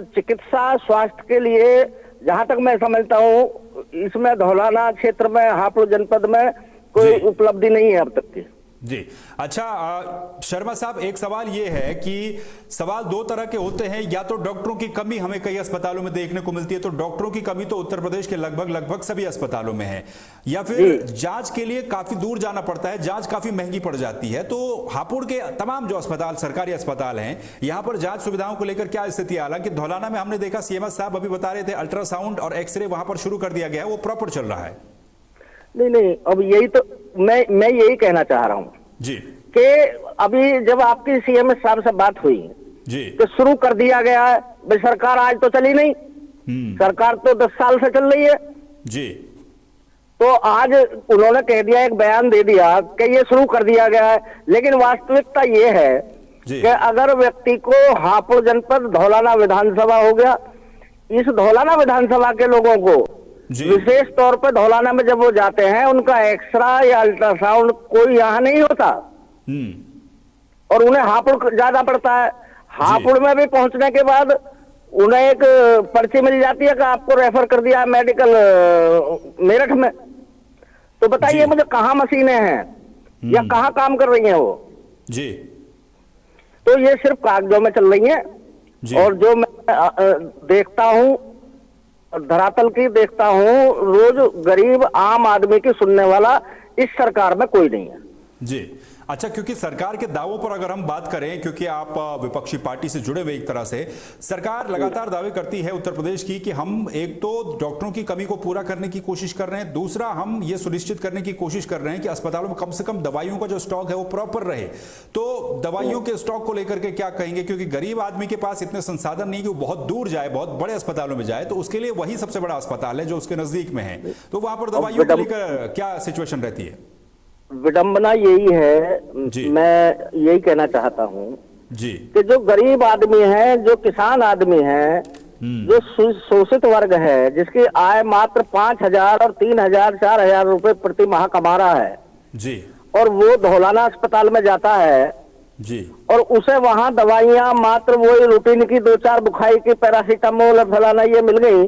चिकित्सा स्वास्थ्य के लिए जहां तक मैं समझता हूँ इसमें धौलाना क्षेत्र में, हापुड़ जनपद में कोई उपलब्धि नहीं है अब तक की। जी, अच्छा शर्मा साहब, एक सवाल ये है कि सवाल दो तरह के होते हैं। या तो डॉक्टरों की कमी हमें कई अस्पतालों में देखने को मिलती है, तो डॉक्टरों की कमी तो उत्तर प्रदेश के लगभग सभी अस्पतालों में है, या फिर जांच के लिए काफी दूर जाना पड़ता है, जांच काफी महंगी पड़ जाती है। तो हापुड़ के तमाम जो अस्पताल, सरकारी अस्पताल हैं, यहाँ पर जांच सुविधाओं को लेकर क्या स्थिति है? हालांकि धौलाना में हमने देखा, सीएमएस साहब अभी बता रहे थे, अल्ट्रासाउंड और एक्सरे वहां पर शुरू कर दिया गया है, वो प्रॉपर चल रहा है। नहीं, अब यही तो मैं यही कहना चाह रहा हूँ जी कि अभी जब आपकी सीएमएस साहब से बात हुई जी तो शुरू कर दिया गया है। भाई सरकार आज तो चली नहीं, सरकार तो 10 साल से चल रही है जी। तो आज उन्होंने कह दिया, एक बयान दे दिया कि ये शुरू कर दिया गया है, लेकिन वास्तविकता ये है कि अगर व्यक्ति को हापुड़ जनपद, धौलाना विधानसभा हो गया इस धौलाना विधानसभा के लोगों को विशेष तौर पर धौलाना में जब वो जाते हैं, उनका एक्सरा या अल्ट्रासाउंड कोई यहाँ नहीं होता और उन्हें हापुड़ ज्यादा पड़ता है। हापुड़ में भी पहुंचने के बाद उन्हें एक पर्ची मिल जाती है कि आपको रेफर कर दिया मेडिकल मेरठ में। तो बताइए मुझे कहाँ मशीनें हैं या कहाँ काम कर रही हैं वो जी। तो ये सिर्फ कागजों में चल रही हैं। और जो मैं देखता हूँ, धरातल की देखता हूँ, रोज गरीब आम आदमी की सुनने वाला इस सरकार में कोई नहीं है जी। अच्छा, क्योंकि सरकार के दावों पर अगर हम बात करें, क्योंकि आप विपक्षी पार्टी से जुड़े हुए एक तरह से, सरकार लगातार दावे करती है उत्तर प्रदेश की कि हम एक तो डॉक्टरों की कमी को पूरा करने की कोशिश कर रहे हैं, दूसरा हम ये सुनिश्चित करने की कोशिश कर रहे हैं कि अस्पतालों में कम से कम दवाइयों का जो स्टॉक है वो प्रॉपर रहे। तो दवाइयों के स्टॉक को लेकर के क्या कहेंगे, क्योंकि गरीब आदमी के पास इतने संसाधन नहीं कि वो बहुत दूर जाए, बहुत बड़े अस्पतालों में जाए, तो उसके लिए वही सबसे बड़ा अस्पताल है जो उसके नजदीक में है। तो वहां पर दवाइयों को लेकर क्या सिचुएशन रहती है? विडंबना यही है, मैं यही कहना चाहता हूँ जी कि जो गरीब आदमी है, जो किसान आदमी है, जो शोषित वर्ग है, जिसकी आय मात्र 5,000 और 3,000 4,000 रुपए प्रति माह कमा रहा है जी, और वो धौलाना अस्पताल में जाता है जी, और उसे वहां दवाइयां मात्र वही रूटीन की 2-4 बुखारी की पैरासीटामोल और फलाना ये मिल गई,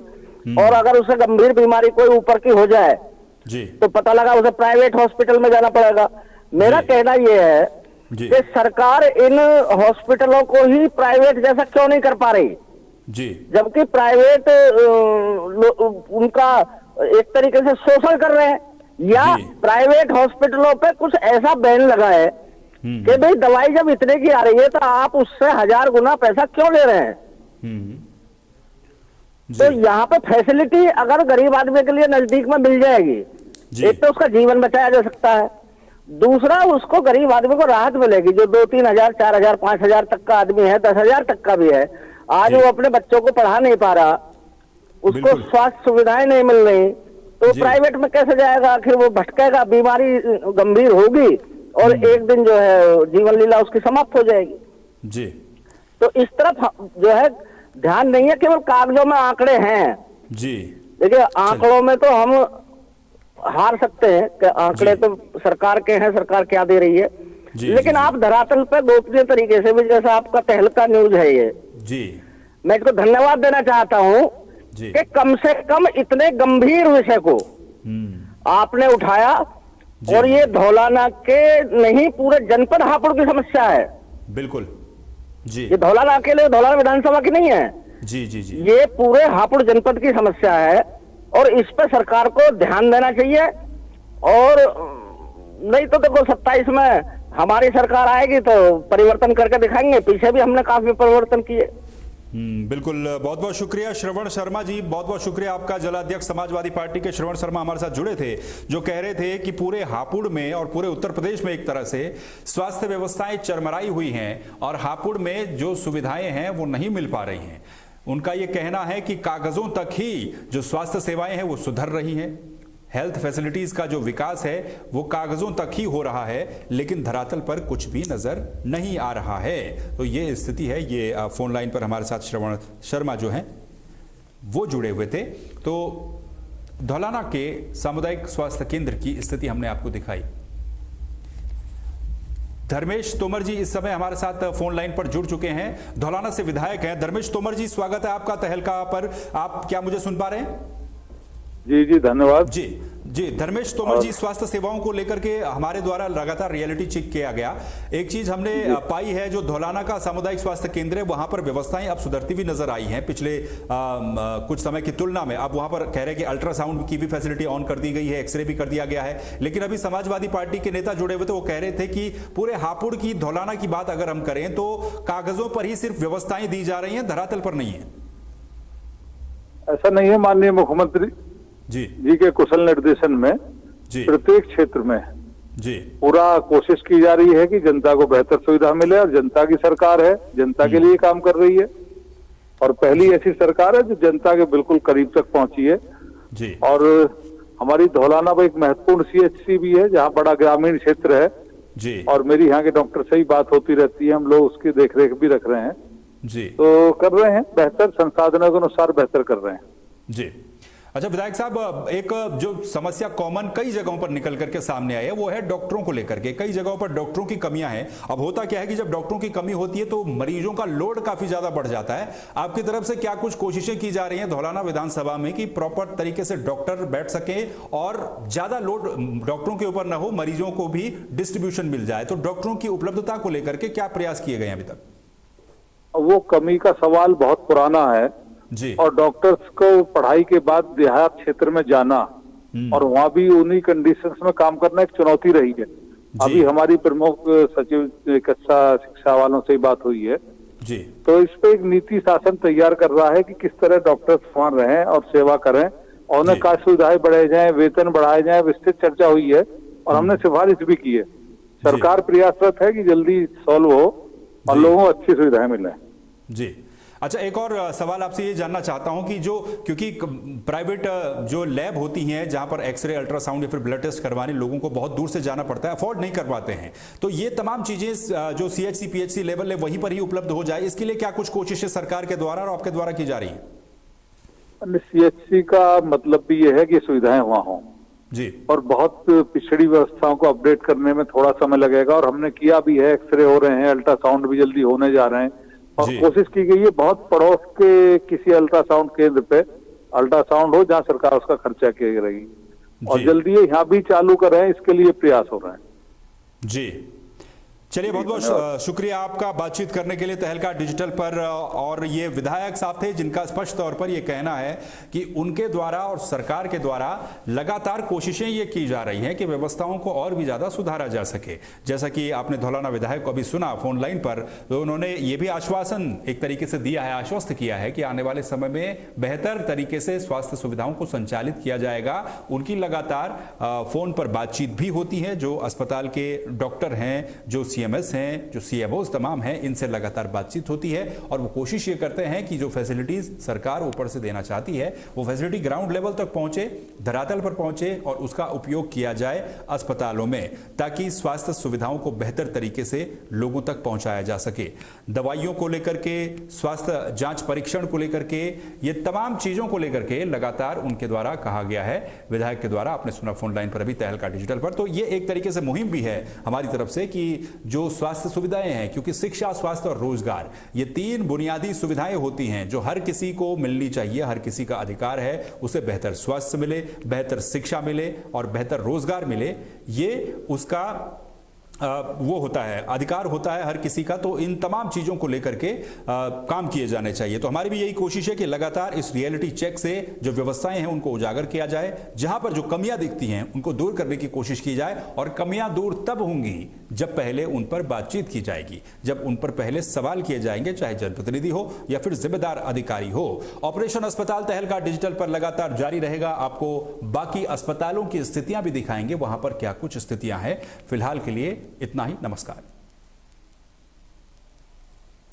और अगर उसे गंभीर बीमारी कोई ऊपर की हो जाए जी, तो पता लगा उसे प्राइवेट हॉस्पिटल में जाना पड़ेगा। मेरा कहना यह है कि सरकार इन हॉस्पिटलों को ही प्राइवेट जैसा क्यों नहीं कर पा रही जी, जबकि प्राइवेट उनका एक तरीके से शोषण कर रहे हैं, या प्राइवेट हॉस्पिटलों पे कुछ ऐसा बैन लगा है कि भाई दवाई जब इतने की आ रही है तो आप उससे 1000 गुना पैसा क्यों ले रहे हैं। तो यहाँ पे फैसिलिटी अगर गरीब आदमी के लिए नजदीक में मिल जाएगी, एक तो उसका जीवन बचाया जा सकता है, दूसरा उसको गरीब आदमी को राहत मिलेगी। जो 2-3 हजार 4,000 5,000 तक का आदमी है, 10,000 तक का भी है, आज वो अपने बच्चों को पढ़ा नहीं पा रहा, उसको स्वास्थ्य सुविधाएं नहीं मिल रही, तो प्राइवेट में कैसे जाएगा? आखिर वो भटकेगा, बीमारी गंभीर होगी और एक दिन जो है जीवन लीला उसकी समाप्त हो जाएगी जी। तो इस तरफ जो है ध्यान नहीं है, केवल कागजों में आंकड़े हैं जी। देखिए आंकड़ों में तो हम हार सकते हैं कि आंकड़े तो सरकार के हैं, सरकार क्या दे रही है, लेकिन आप धरातल पे गोपनीय तरीके से भी, जैसा आपका तहलका न्यूज है ये जी, मैं इसको धन्यवाद देना चाहता हूँ कि कम से कम इतने गंभीर विषय को आपने उठाया, और ये धौलाना के नहीं पूरे जनपद हापुड़ की समस्या है। बिल्कुल जी, ये धौलाना अकेले, धौलाना विधानसभा की नहीं है जी जी जी, ये पूरे हापुड़ जनपद की समस्या है और इस पर सरकार को ध्यान देना चाहिए। और नहीं तो देखो 27 में हमारी सरकार आएगी तो परिवर्तन करके दिखाएंगे, पीछे भी हमने काफी परिवर्तन किए। बिल्कुल, बहुत बहुत शुक्रिया श्रवण शर्मा जी, बहुत बहुत शुक्रिया आपका। जिलाध्यक्ष समाजवादी पार्टी के श्रवण शर्मा हमारे साथ जुड़े थे, जो कह रहे थे कि पूरे हापुड़ में और पूरे उत्तर प्रदेश में एक तरह से स्वास्थ्य व्यवस्थाएं चरमराई हुई हैं और हापुड़ में जो सुविधाएं हैं वो नहीं मिल पा रही हैं। उनका ये कहना है कि कागजों तक ही जो स्वास्थ्य सेवाएं हैं वो सुधर रही हैं, हेल्थ फैसिलिटीज का जो विकास है वो कागजों तक ही हो रहा है, लेकिन धरातल पर कुछ भी नजर नहीं आ रहा है। तो ये स्थिति है। ये फोन लाइन पर हमारे साथ श्रवण शर्मा जो हैं वो जुड़े हुए थे। तो धौलाना के सामुदायिक स्वास्थ्य केंद्र की स्थिति हमने आपको दिखाई। धर्मेश तोमर जी इस समय हमारे साथ फोन लाइन पर जुड़ चुके हैं, धौलाना से विधायक हैं। धर्मेश तोमर जी, स्वागत है आपका तहलका पर। आप क्या मुझे सुन पा रहे हैं? जी जी, धन्यवाद जी जी। धर्मेश तोमर जी, स्वास्थ्य सेवाओं को लेकर के हमारे द्वारा लगातार रियलिटी चेक किया गया। एक चीज हमने पाई है, जो धौलाना का सामुदायिक स्वास्थ्य केंद्र है वहां पर व्यवस्थाएं अब सुधरती हुई नजर आई हैं पिछले कुछ समय की तुलना में। अब वहां पर कह रहे हैं कि अल्ट्रासाउंड की भी फैसिलिटी ऑन कर दी गई है, एक्सरे भी कर दिया गया है। लेकिन अभी समाजवादी पार्टी के नेता जुड़े हुए थे, वो कह रहे थे कि पूरे हापुड़ की, धौलाना की बात अगर हम करें तो कागजों पर ही सिर्फ व्यवस्थाएं दी जा रही हैं, धरातल पर नहीं है। ऐसा नहीं है। माननीय मुख्यमंत्री जी के कुशल निर्देशन में प्रत्येक क्षेत्र में जी पूरा कोशिश की जा रही है कि जनता को बेहतर सुविधा मिले, और जनता की सरकार है, जनता के लिए काम कर रही है, और पहली ऐसी सरकार है जो जनता के बिल्कुल करीब तक पहुंची है जी। और हमारी धौलाना में एक महत्वपूर्ण CHC भी है जहाँ बड़ा ग्रामीण क्षेत्र है जी, और मेरी यहाँ के डॉक्टर से ही बात होती रहती है, हम लोग उसकी देखरेख भी रख रहे हैं। जी। तो कर रहे हैं, बेहतर संसाधनों के अनुसार बेहतर कर रहे हैं। जी। अच्छा विधायक साहब, एक जो समस्या कॉमन कई जगहों पर निकल करके सामने आई है वो है डॉक्टरों को लेकर के। कई जगहों पर डॉक्टरों की कमियां हैं। अब होता क्या है कि जब डॉक्टरों की कमी होती है तो मरीजों का लोड काफी ज्यादा बढ़ जाता है। आपकी तरफ से क्या कुछ कोशिशें की जा रही हैं धौलाना विधानसभा में कि प्रॉपर तरीके से डॉक्टर बैठ सके और ज्यादा लोड डॉक्टरों के ऊपर न हो, मरीजों को भी डिस्ट्रीब्यूशन मिल जाए? तो डॉक्टरों की उपलब्धता को लेकर के क्या प्रयास किए गए हैं अभी तक? वो कमी का सवाल बहुत पुराना है जी। और डॉक्टर्स को पढ़ाई के बाद देहात क्षेत्र में जाना और वहां भी उन्हीं कंडीशंस में काम करना एक चुनौती रही है। अभी हमारी प्रमुख सचिव कक्षा शिक्षा वालों से बात हुई है जी। तो इस पे एक नीति शासन तैयार कर रहा है कि किस तरह डॉक्टर्स वहां रहें और सेवा करें और उन्हें क्या सुविधाएं बढ़ाई जाए, वेतन बढ़ाए जाए, विस्तृत चर्चा हुई है और हमने सिफारिश भी की है। सरकार प्रयासरत है कि जल्दी सॉल्व हो और लोगों को अच्छी सुविधाएं मिले। जी। अच्छा, एक और सवाल आपसे ये जानना चाहता हूं कि क्योंकि प्राइवेट जो लैब होती हैं जहां पर एक्सरे, अल्ट्रासाउंड या फिर ब्लड टेस्ट करवाने लोगों को बहुत दूर से जाना पड़ता है, अफोर्ड नहीं कर पाते हैं, तो ये तमाम चीजें जो सीएचसी पीएचसी लेवल है वहीं पर ही उपलब्ध हो जाए, इसके लिए क्या कुछ कोशिशें सरकार के द्वारा और आपके द्वारा की जा रही है? सीएचसी का मतलब भी ये है कि सुविधाएं वहां हों जी। और बहुत पिछड़ी व्यवस्थाओं को अपडेट करने में थोड़ा समय लगेगा और हमने किया भी है। एक्सरे हो रहे हैं, अल्ट्रासाउंड भी जल्दी होने जा रहे हैं और कोशिश की गई है बहुत पड़ोस के किसी अल्ट्रासाउंड केंद्र पे अल्ट्रासाउंड हो जहां सरकार उसका खर्चा की रहेगी और जल्दी यहाँ भी चालू कर रहे हैं, इसके लिए प्रयास हो रहे हैं। जी। चलिए, बहुत बहुत शुक्रिया आपका बातचीत करने के लिए तहलका डिजिटल पर। और ये विधायक साहब थे जिनका स्पष्ट तौर पर ये कहना है कि उनके द्वारा और सरकार के द्वारा लगातार कोशिशें ये की जा रही हैं कि व्यवस्थाओं को और भी ज्यादा सुधारा जा सके। जैसा कि आपने धौलाना विधायक को अभी सुना फोन लाइन पर, तो उन्होंने ये भी आश्वासन एक तरीके से दिया है, आश्वस्त किया है कि आने वाले समय में बेहतर तरीके से स्वास्थ्य सुविधाओं को संचालित किया जाएगा। उनकी लगातार फोन पर बातचीत भी होती है। जो अस्पताल के डॉक्टर हैं, जो सीएमएस हैं, जो सीएमओज तमाम हैं, इनसे लगातार बातचीत होती है और वो कोशिश ये करते हैं कि जो फैसिलिटीज सरकार ऊपर से देना चाहती है वो फैसिलिटी ग्राउंड लेवल तक पहुंचे, धरातल पर पहुंचे और उसका उपयोग किया जाए अस्पतालों में, ताकि स्वास्थ्य सुविधाओं को बेहतर तरीके से लोगों तक पहुंचाया जा सके। दवाइयों को लेकर के, स्वास्थ्य जांच परीक्षण को लेकर के, ये तमाम चीजों को लेकर के लगातार उनके द्वारा कहा गया है, विधायक के द्वारा। आपने सुना फोन लाइन पर अभी तहलका डिजिटल पर। तो ये एक तरीके से मुहिम भी है हमारी तरफ से कि जो स्वास्थ्य सुविधाएं हैं, क्योंकि शिक्षा, स्वास्थ्य और रोजगार ये तीन बुनियादी सुविधाएं होती हैं जो हर किसी को मिलनी चाहिए, हर किसी का अधिकार है उसे बेहतर स्वास्थ्य मिले, बेहतर शिक्षा मिले और बेहतर रोजगार मिले। ये उसका वो होता है, अधिकार होता है हर किसी का। तो इन तमाम चीजों को लेकर के काम किए जाने चाहिए। तो हमारी भी यही कोशिश है कि लगातार इस रियलिटी चेक से जो व्यवस्थाएं हैं उनको उजागर किया जाए, जहां पर जो कमियां दिखती हैं उनको दूर करने की कोशिश की जाए। और कमियां दूर तब होंगी जब पहले उन पर बातचीत की जाएगी, जब उन पर पहले सवाल किए जाएंगे, चाहे जनप्रतिनिधि हो या फिर जिम्मेदार अधिकारी हो। ऑपरेशन अस्पताल तहलका डिजिटल पर लगातार जारी रहेगा। आपको बाकी अस्पतालों की स्थितियां भी दिखाएंगे, वहां पर क्या कुछ स्थितियां हैं। फिलहाल के लिए इतना ही। नमस्कार।